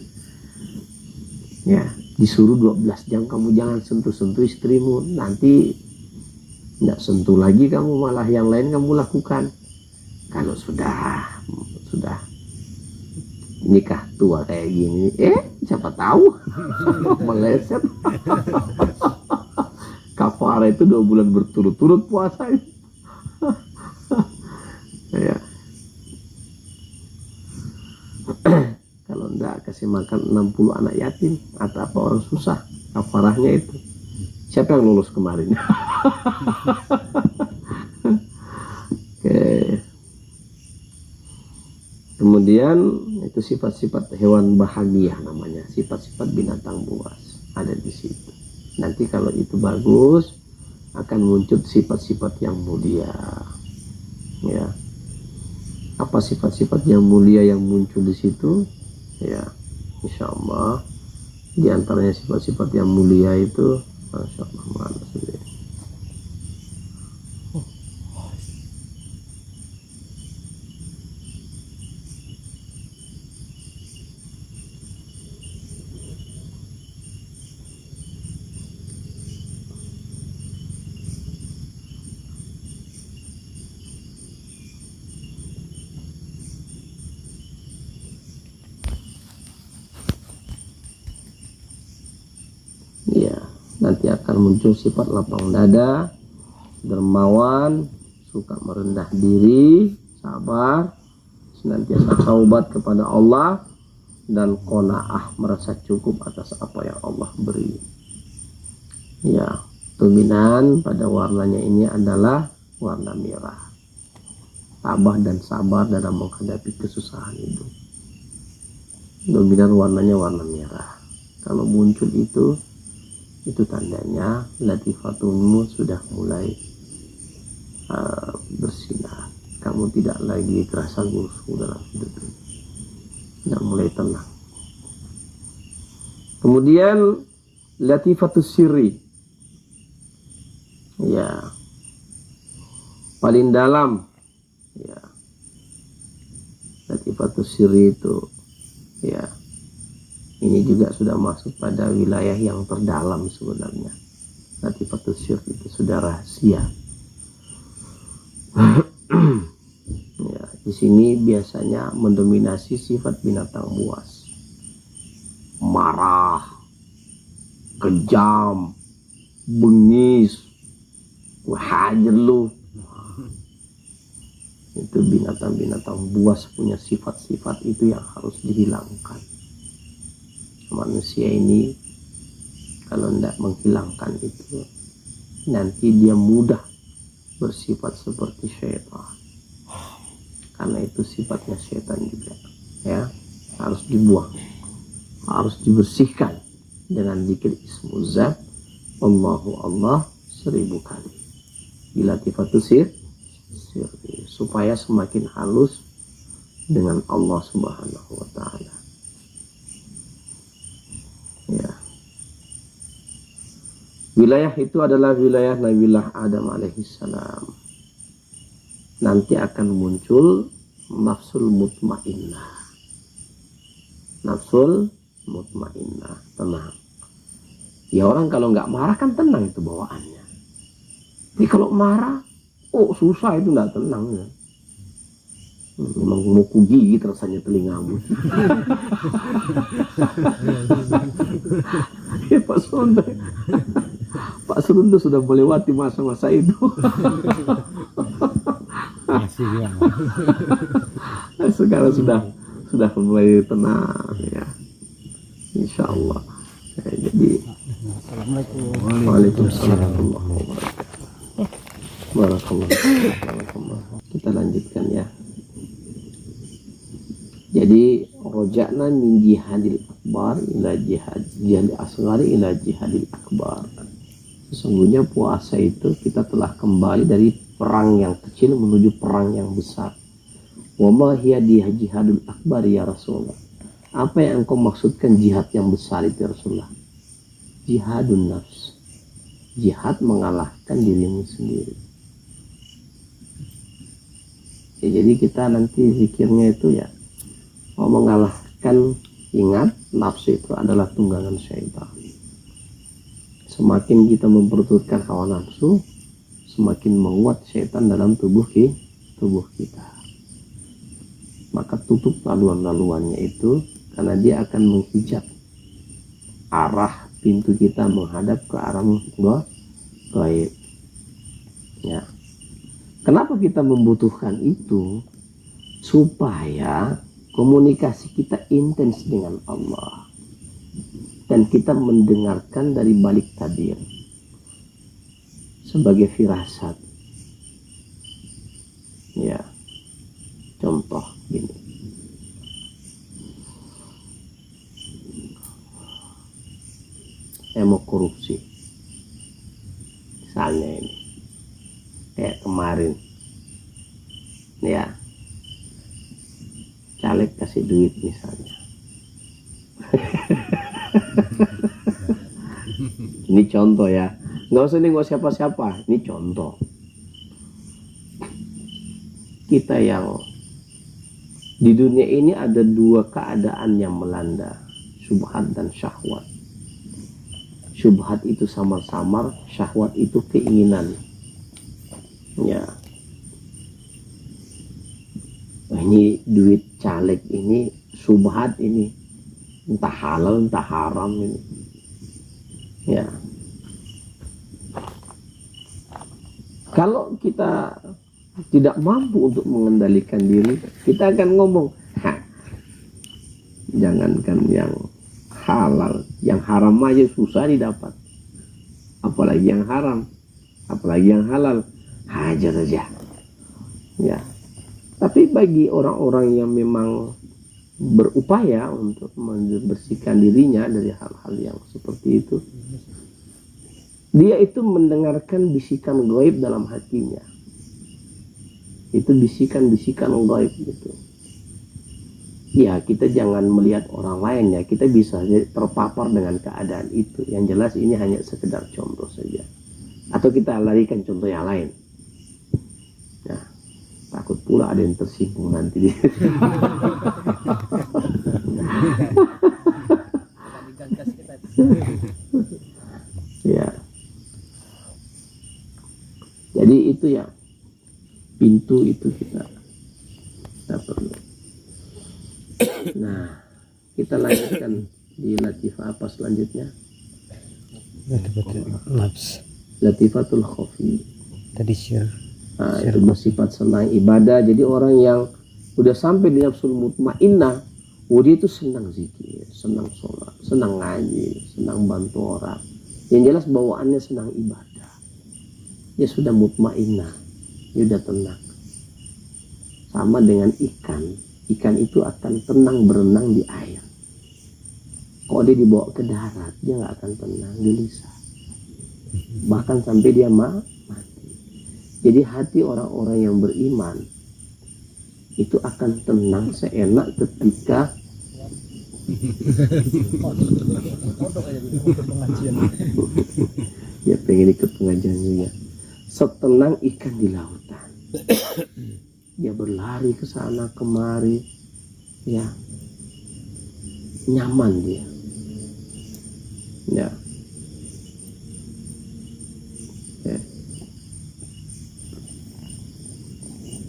ya, disuruh 12 jam kamu jangan sentuh-sentuh istrimu. Nanti tidak sentuh lagi kamu, malah yang lain kamu lakukan. Kalau sudah nikah tua kayak gini, siapa tahu meleset. Kafara itu 2 bulan berturut-turut puasa. Ya. Kalau enggak, kasih makan 60 anak yatim atau apa orang susah, kafarahnya itu. Siapa yang lulus kemarin? Oke. Kemudian itu sifat-sifat hewan bahagia namanya, sifat-sifat binatang buas ada di situ. Nanti kalau itu bagus akan muncul sifat-sifat yang mulia. Ya. Apa sifat-sifat yang mulia yang muncul di situ? Ya, insya Allah di antaranya sifat-sifat yang mulia itu, masya Allah, mana sudah. Ya, nanti akan muncul sifat lapang dada, dermawan, suka merendah diri, sabar, senantiasa taubat kepada Allah, dan qanaah, merasa cukup atas apa yang Allah beri. Ya, dominan pada warnanya ini adalah warna merah. Tabah dan sabar dalam menghadapi kesusahan itu. Dominan warnanya warna merah. Kalau muncul itu tandanya latifatunmu sudah mulai bersinar. Kamu tidak lagi terasa gusur dalam hidup ini, sudah mulai tenang. Kemudian latifatus sirri, ya, paling dalam, ya, latifatus sirri itu, ya, ini juga sudah masuk pada wilayah yang terdalam sebenarnya. Latifatus sirri itu sudah rahasia. Ya, di sini biasanya mendominasi sifat binatang buas. Marah, kejam, bengis, hajar lu. Itu binatang-binatang buas punya sifat-sifat itu yang harus dihilangkan. Manusia ini kalau tidak menghilangkan itu, nanti dia mudah bersifat seperti syaitan, karena itu sifatnya syaitan juga, ya, harus dibuang, harus dibersihkan dengan zikir ismuzat Allahu Allah 1000 kali, bilatifatus sirri, supaya semakin halus dengan Allah Subhanahu wa Ta'ala. Ya. Wilayah itu adalah wilayah Nabiullah Adam alaihissalam. Nanti akan muncul nafsul mutmainnah. Nafsul mutmainnah, tenang. Ya, orang kalau nggak marah kan tenang itu bawaannya. Tapi kalau marah, oh susah, itu nggak tenang ya. Memang mau kugigit rasanya telingamu. Ya, Pak Surunto sudah melewati masa-masa itu. Masih ya. Sekarang sudah mulai tenang, ya, insya Allah. Ya, jadi Assalamualaikum. Waalaikumsalam warahmatullahi wabarakatuh. Kita lanjutkan ya. Jadi rojakna min jihadil akbar ila jihadil asghari ila jihadil akbar. Sesungguhnya puasa itu kita telah kembali dari perang yang kecil menuju perang yang besar. Wa ma hiya jihadul akbar ya Rasulullah. Apa yang engkau maksudkan jihad yang besar itu ya Rasulullah? Jihadun nafs. Jihad mengalahkan dirimu sendiri. Ya, jadi kita nanti zikirnya itu ya mau mengalahkan, ingat nafsu itu adalah tunggangan syaitan. Semakin kita memperturutkan hawa nafsu, semakin menguat syaitan dalam tubuh kita. Maka tutup laluan-laluannya itu, karena dia akan menghijab arah pintu kita menghadap ke arah gaib. Ya. Kenapa kita membutuhkan itu? Supaya komunikasi kita intens dengan Allah, dan kita mendengarkan dari balik tabir sebagai firasat. Ya, contoh gini, saya mau korupsi, misalnya ini kayak kemarin ya, caleg kasih duit misalnya. Ini contoh ya, nggak usah nengok siapa-siapa, ini contoh. Kita yang di dunia ini ada dua keadaan yang melanda, syubhat dan syahwat. Syubhat itu samar-samar, syahwat itu keinginan. Ya, ini duit caleg ini, syubhat ini, entah halal entah haram ini. Ya, kalau kita tidak mampu untuk mengendalikan diri, kita akan ngomong, jangankan yang halal, yang haram aja susah didapat, apalagi yang haram, apalagi yang halal, hajar saja. Ya, tapi bagi orang-orang yang memang berupaya untuk membersihkan dirinya dari hal-hal yang seperti itu, dia itu mendengarkan bisikan gaib dalam hatinya. Itu bisikan-bisikan gaib gitu. Ya, kita jangan melihat orang lain ya, kita bisa terpapar dengan keadaan itu. Yang jelas ini hanya sekedar contoh saja. Atau kita larikan contoh yang lain. Nah, takut pula ada yang tersinggung nanti. Ya. Jadi itu ya, pintu itu kita perlu. Nah, kita lanjutkan di latifah apa selanjutnya? Latifatul khafi. Tadi syir. Nah, itu bersifat senang ibadah. Jadi orang yang udah sampai di nafsul mutmainnah, dia itu senang zikir, senang sholat, senang ngaji, senang bantu orang. Yang jelas bawaannya senang ibadah. Ya sudah mutmainnah, dia sudah tenang. Sama dengan ikan. Ikan itu akan tenang berenang di air. Kalau dia dibawa ke darat, dia nggak akan tenang, gelisah. Bahkan sampai dia mati. Jadi hati orang-orang yang beriman itu akan tenang seenak ketika ya pengen ikut pengajian juga. Setenang ikan di lautan. Dia berlari ke sana kemari, ya, nyaman dia, ya.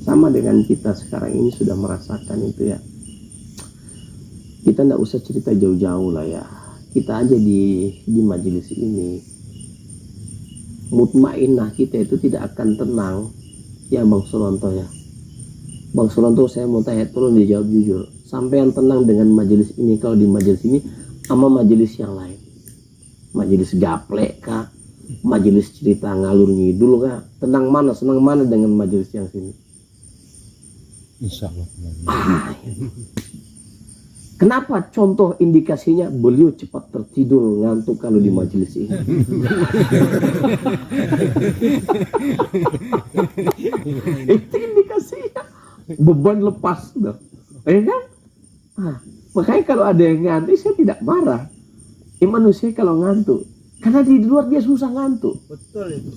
Sama dengan kita sekarang ini sudah merasakan itu ya. Kita tidak usah cerita jauh-jauh lah ya. Kita aja di majelis ini, mutmainnah kita itu tidak akan tenang, ya Bang Suronto ya. Bang Suronto, saya mau tanya, tolong dijawab jujur. Sampai yang tenang dengan majelis ini kalau di majelis ini sama majelis yang lain? Majelis gaplek kah? Majelis cerita ngalur ngidul kah? Tenang mana, senang mana dengan majelis yang sini? Insya Allah. Kenapa? Contoh indikasinya beliau cepat tertidur ngantuk kalau di majelis ini. Itu indikasinya beban lepas sudah, ya kan? Makanya kalau ada yang ngantuk saya tidak marah. Manusia kalau ngantuk, karena di luar dia susah ngantuk. Betul itu.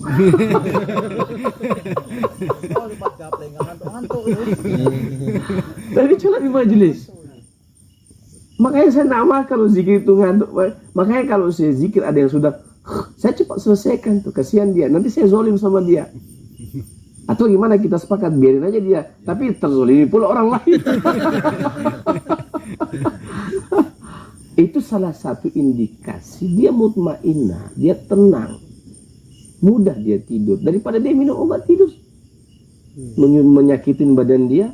Oh, lipat gaple nggak ngantuk-ngantuk. Tapi cuma di majelis. Makanya saya nama kalau zikir itu ngantuk. Makanya kalau saya zikir ada yang sudah, saya cepat selesaikan tuh, kasihan dia. Nanti saya zolim sama dia. Atau gimana, kita sepakat biarin aja dia, tapi terzolimi pula orang lain. Itu salah satu indikasi dia mutmainnah, dia tenang, mudah dia tidur daripada dia minum obat tidur, menyakitin badan dia.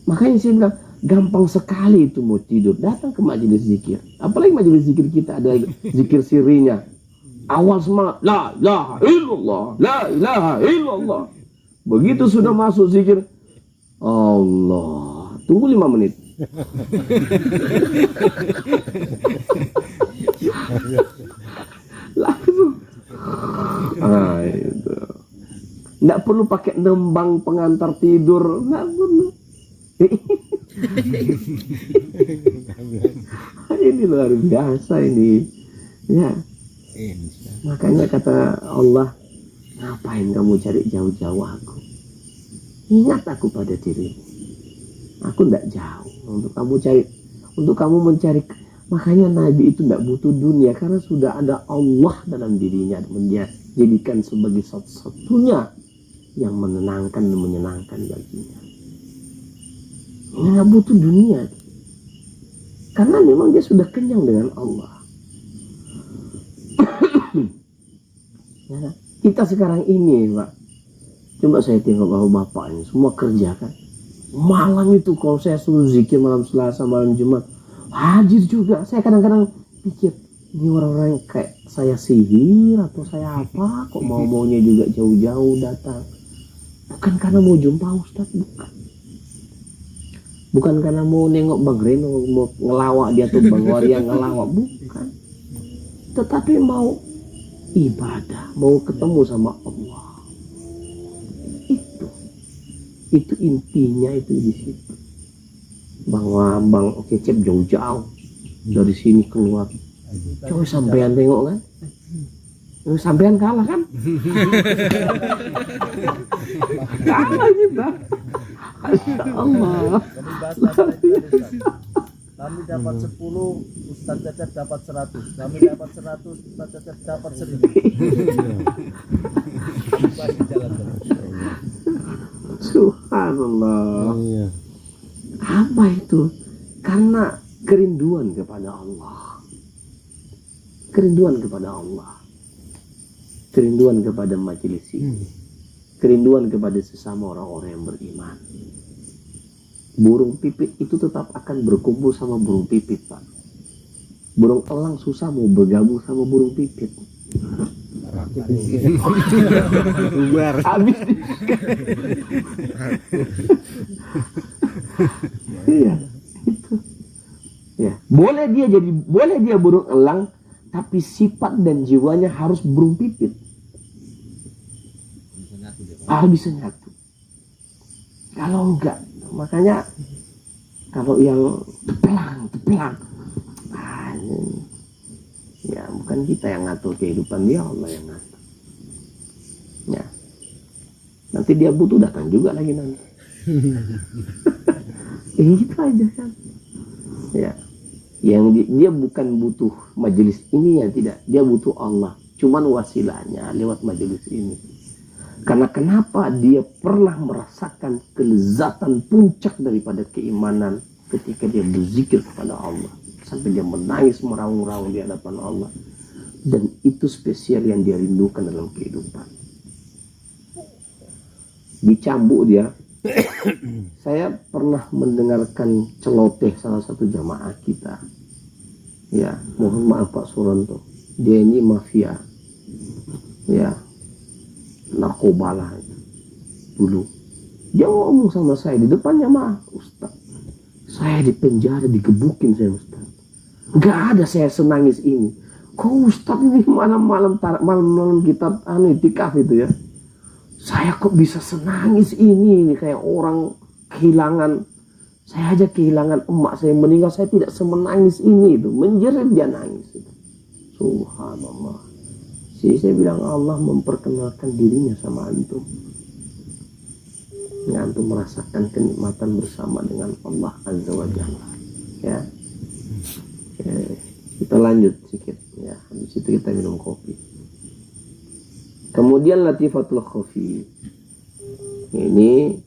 Makanya saya bilang gampang sekali itu mau tidur, datang ke majelis zikir. Apalagi majelis zikir kita ada zikir sirinya. Awal semangat, la ilaha illallah, la ilaha illallah. Begitu sudah masuk zikir, Allah, tunggu 5 menit. Langsung. Itu. Nggak perlu pakai nembang pengantar tidur, nggak perlu. Ini luar biasa ini. Ya. Makanya kata Allah, ngapain kamu cari jauh-jauh aku? Ingat aku pada dirimu. Aku tidak jauh untuk kamu mencari. Makanya Nabi itu tidak butuh dunia karena sudah ada Allah dalam dirinya, dan dia jadikan sebagai satu-satunya yang menenangkan dan menyenangkan baginya. Nggak butuh dunia karena memang dia sudah kenyang dengan Allah. Ya, kita sekarang ini, Pak, coba saya tengok bapak ini semua kerja kan. Malam itu kalau saya suruh zikir malam Selasa, malam Jumat, hadir juga. Saya kadang-kadang pikir, ini orang-orang kayak saya sihir atau saya apa? Kok mau-maunya juga jauh-jauh datang? Bukan karena mau jumpa Ustaz, bukan. Bukan karena mau nengok Bang Reno, mau ngelawak dia tuh Bang Waria ngelawak, bukan. Tetapi mau ibadah, mau ketemu sama Allah. Itu intinya itu di situ. Bang Kecep jauh-jauh dari sini keluar. Coba sampean tengok kan? Sampean kalah kan? Kalah kita. Masya Allah. Kami dapat 10, Ustaz Cecep dapat 100. Kami dapat 100, Ustaz Cecep dapat 1000. Masih jalan terus. Subhanallah. Apa itu? Karena kerinduan kepada Allah. Kerinduan kepada Allah. Kerinduan kepada majelis ini. Kerinduan kepada sesama orang-orang yang beriman. Burung pipit itu tetap akan berkumpul sama burung pipit, Pak. Burung elang susah mau bergabung sama burung pipit. Bubar. Habis. Iya, itu. Ya, boleh dia burung elang, tapi sifat dan jiwanya harus burung pipit. Bisa nyatu. Kalau enggak, makanya kalau yang teplang, ya bukan kita yang ngatur kehidupan dia, Allah yang ngatur. Ya, nanti dia butuh datang juga lagi nanti. Gitu aja kan. Ya, yang dia bukan butuh majelis ini ya, tidak, dia butuh Allah. Cuman wasilahnya lewat majelis ini. Karena kenapa dia pernah merasakan kelezatan puncak daripada keimanan ketika dia berzikir kepada Allah. Sampai dia menangis meraung-raung di hadapan Allah. Dan itu spesial yang dia rindukan dalam kehidupan. Dicambuk dia. Saya pernah mendengarkan celoteh salah satu jamaah kita. Ya, mohon maaf Pak Suranto. Dia ini mafia. Ya, narkoba lah dulu. Dia ngomong sama saya di depan jamaah, Ustaz, saya di penjara digebukin saya Ustaz. Nggak ada saya senangis ini. Kok Ustaz ini malam-malam kita itikaf itu ya. Saya kok bisa senangis ini kayak orang kehilangan. Saya aja kehilangan emak saya meninggal, saya tidak semenangis ini itu. Menjerit dia nangis itu. Subhanallah. Saya bilang Allah memperkenalkan dirinya sama antum. Ya, antum merasakan kenikmatan bersama dengan Allah Azza wa Jalla. Ya. Kita lanjut sedikit ya. Habis itu kita minum kopi. Kemudian latifatul khafi. Ini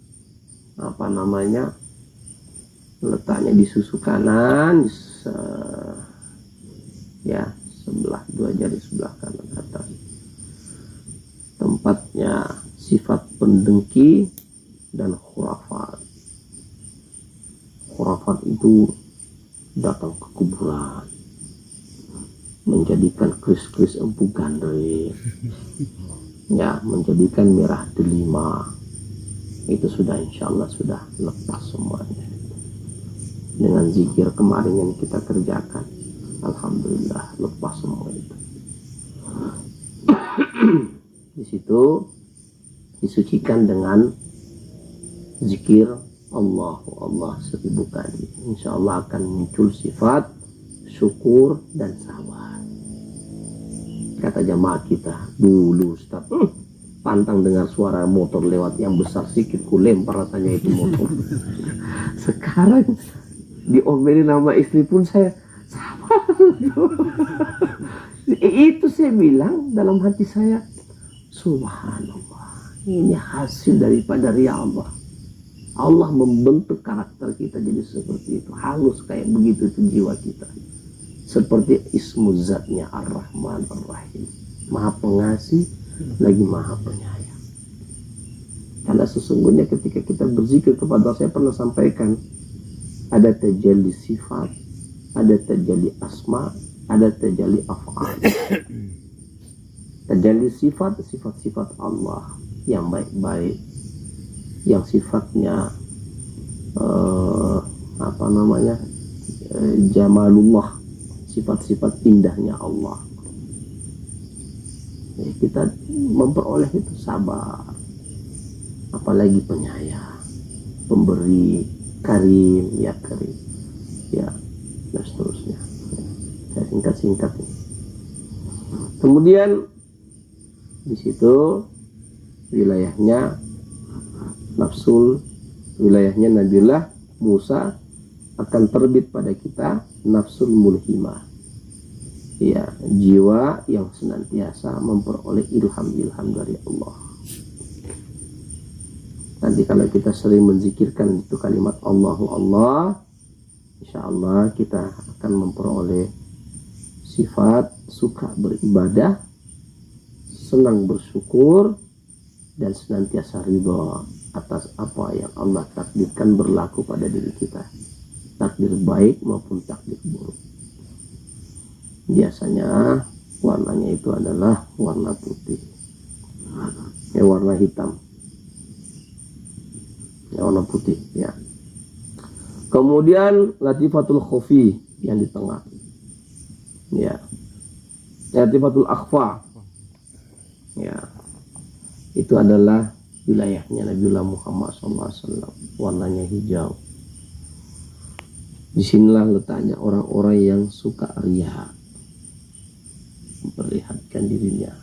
apa namanya? Letaknya di susu kanan, ya, sebelah dua jari sebelah kanan atas. Tempatnya sifat pendengki dan khurafat. Khurafat itu datang ke kuburan, menjadikan keris-keris empu gandrik, ya, menjadikan merah delima. Itu sudah insya Allah sudah lepas semuanya dengan zikir kemarin yang kita kerjakan. Alhamdulillah lepas semua itu. Di situ disucikan dengan zikir Allah 1000 kali. Insya Allah akan muncul sifat syukur dan sabar. Kata jamaah kita dulu, Ustaz, pantang dengar suara motor lewat yang besar sedikit, ku lempar rasanya itu motor. Sekarang diomelin nama istri pun saya sabar. Itu saya bilang dalam hati saya, subhanallah, ini hasil daripada ria Allah. Allah membentuk karakter kita jadi seperti itu, halus kayak begitu itu jiwa kita. Seperti ismu zatnya Ar-Rahman Ar-Rahim, Maha Pengasih lagi Maha Penyayang. Karena sesungguhnya ketika kita berzikir kepada, saya pernah sampaikan, ada tajalli sifat, ada tajalli asma, ada tajalli af'al. Tajalli sifat, sifat-sifat Allah yang baik-baik, yang sifatnya jamalullah, sifat-sifat indahnya Allah. Ya, kita memperoleh itu sabar, apalagi penyayang, pemberi, karim, ya karim, ya, dan seterusnya. Saya singkat-singkat ini. Kemudian di situ wilayahnya nafsul, wilayahnya Nabiullah Musa akan terbit pada kita nafsul mulhimah. Ya, jiwa yang senantiasa memperoleh ilham-ilham dari Allah. Nanti kalau kita sering menzikirkan itu kalimat Allahu Allah, insya Allah kita akan memperoleh sifat suka beribadah, senang bersyukur, dan senantiasa ridha atas apa yang Allah takdirkan berlaku pada diri kita, takdir baik maupun takdir buruk. Biasanya warnanya itu adalah warna putih, warna hitam, warna putih, ya. Kemudian latifatul khofi yang di tengah, ya, latifatul akhfa, ya, itu adalah wilayahnya Nabiullah Muhammad SAW, warnanya hijau. Disinilah letaknya orang-orang yang suka riya, memperlihatkan dirinya,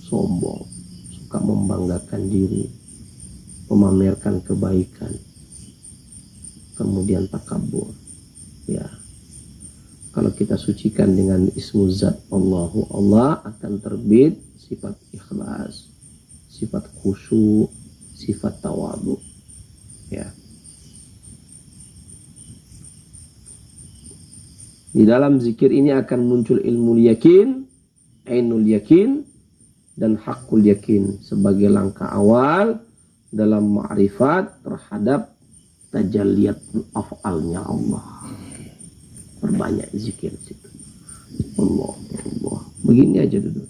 sombong, suka membanggakan diri, memamerkan kebaikan, kemudian takabur. Ya, kalau kita sucikan dengan ismu zat Allahu Allah, akan terbit sifat ikhlas, sifat khusyuk, sifat tawadhu. Ya. Di dalam zikir ini akan muncul ilmu yakin, ainul yakin, dan hakul yakin sebagai langkah awal dalam ma'rifat terhadap tajalliyat af'alnya Allah. Perbanyak zikir situ. Allah, Allah. Begini aja dulu.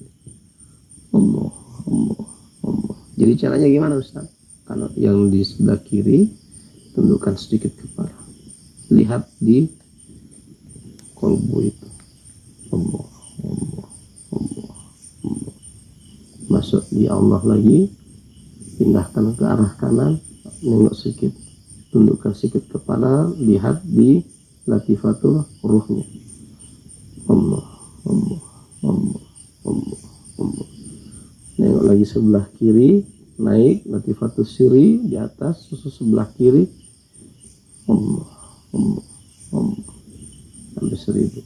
Allah, Allah, Allah. Jadi caranya gimana, Ustaz? Kalau yang di sebelah kiri, tundukkan sedikit kepala. Lihat di kolbu itu. Allah, Allah, Allah, Allah. Masuk di Allah lagi. Pindahkan ke arah kanan. Nengok sedikit. Tundukkan sedikit kepala. Lihat di latifatul ruhnya. Allah, Allah, Allah, Allah, Allah. Nengok lagi sebelah kiri, naik latifatul siri di atas susu sebelah kiri. Allah, Allah, Allah, sampai 1000.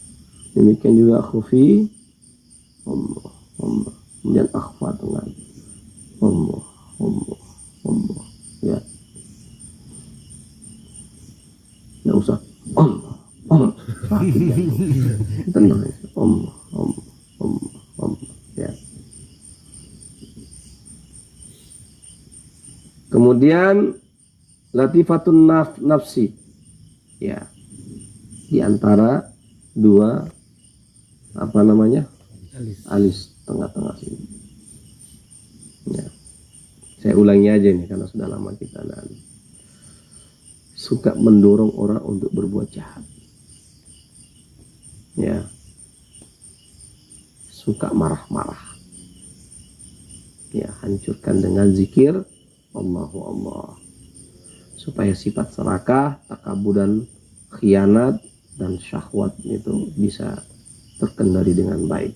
Demikian juga khufi. Allah, Allah. Kemudian akhfa dengan Allah, Allah, Allah. Ya. Nggak usah Allah, Allah. Sakit ya. Tenang. Allah, Allah, Allah, Allah. Ya. Kemudian latifatun nafsi, ya, di antara dua alis tengah-tengah sini. Ya. Saya ulangi aja nih karena sudah lama kita suka mendorong orang untuk berbuat jahat. Ya, suka marah-marah. Ya, hancurkan dengan zikir Allahu Allah. Supaya sifat serakah, takaburan, khianat, dan syahwat itu bisa terkendali dengan baik.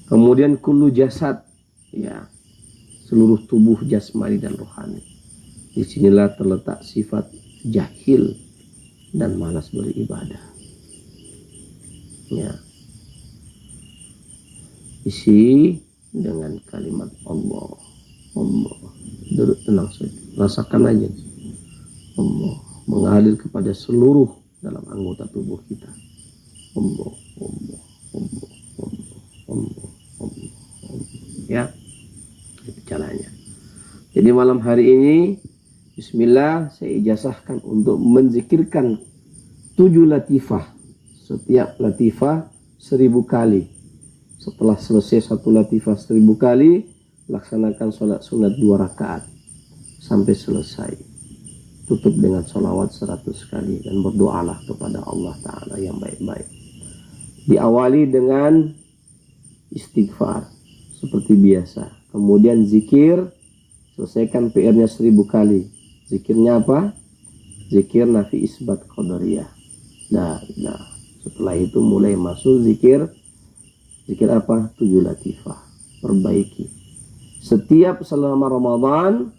Kemudian kullu jasad, ya, seluruh tubuh jasmani dan rohani. Disinilah terletak sifat jahil dan malas beribadah. Ya, isi dengan kalimat Allah, Allah. Duduk tenang saja, rasakan aja. Allah mengalir kepada seluruh dalam anggota tubuh kita. Allah, Allah, Allah, Allah, Allah, Allah, Allah. Ya, itu caranya. Jadi malam hari ini, bismillah, saya ijazahkan untuk menzikirkan 7 latifah. Setiap latifah 1000 kali. Setelah selesai 1 latifah 1000 kali, laksanakan sholat sunat 2 rakaat sampai selesai. Tutup dengan sholawat 100 kali dan berdoalah kepada Allah Ta'ala yang baik-baik. Diawali dengan istighfar seperti biasa. Kemudian zikir, selesaikan PR-nya 1000 kali. Zikirnya apa? Zikir nafi isbat qadariyah. Nah, setelah itu mulai masuk zikir. Zikir apa? 7 latifah. Perbaiki. Setiap selama Ramadan,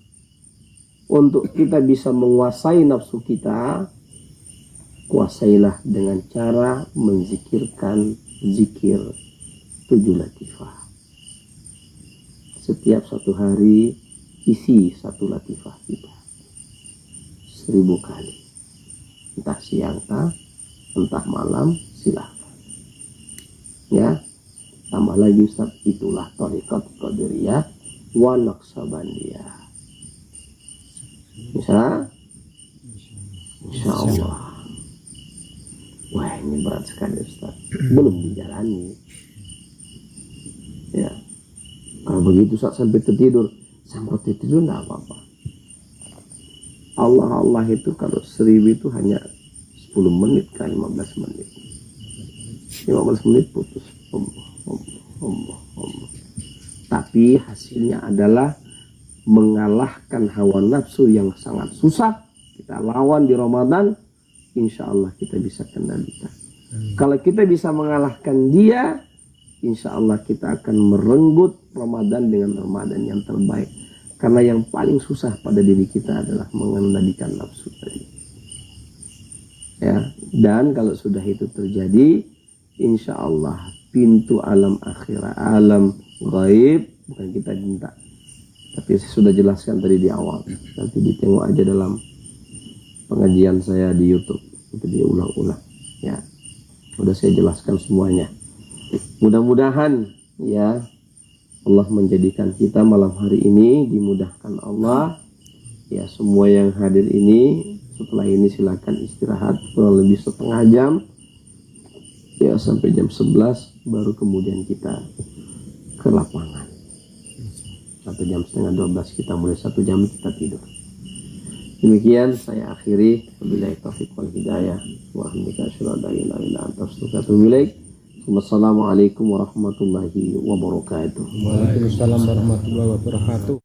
untuk kita bisa menguasai nafsu kita, kuasailah dengan cara menzikirkan zikir 7 latifah. Setiap 1 hari isi 1 latifah kita 1000 kali. Entah siang, entah malam, silahkan. Ya, tambah lagi Ustaz, itulah thariqat qadariyah wa naqsabandiyah. Bisa? Insya Allah. Wah, ini berat sekali Ustaz. Belum dijalani. Ya, kalau begitu Ustaz sampai tertidur enggak apa-apa. Allah itu kalau 1000 itu hanya 10 menit ke 15 menit. 15 menit putus. Allah. Tapi hasilnya adalah mengalahkan hawa nafsu yang sangat susah. Kita lawan di Ramadan, insya Allah kita bisa kendalikan. Kalau kita bisa mengalahkan dia, insya Allah kita akan merenggut Ramadan dengan Ramadan yang terbaik. Karena yang paling susah pada diri kita adalah mengendalikan nafsu tadi. Ya, dan kalau sudah itu terjadi, insya Allah pintu alam akhirat, alam gaib, bukan kita minta, tapi saya sudah jelaskan tadi di awal. Nanti ditengok aja dalam pengajian saya di YouTube, itu diulang-ulang. Ya, sudah saya jelaskan semuanya. Mudah-mudahan ya Allah menjadikan kita malam hari ini dimudahkan Allah. Ya, semua yang hadir ini setelah ini silakan istirahat kurang lebih setengah jam. Ya, sampai jam 11 baru kemudian kita ke lapangan. Sampai jam setengah 12 kita mulai 1 jam kita tidur. Demikian saya akhiri. Wabillahi taufiq wal hidayah. Wa hamdika asyhadu an la ilaha illa anta astaghfiruka wa atubu ilaik. Wassalamualaikum warahmatullahi wabarakatuh. Waalaikumsalam warahmatullahi wabarakatuh.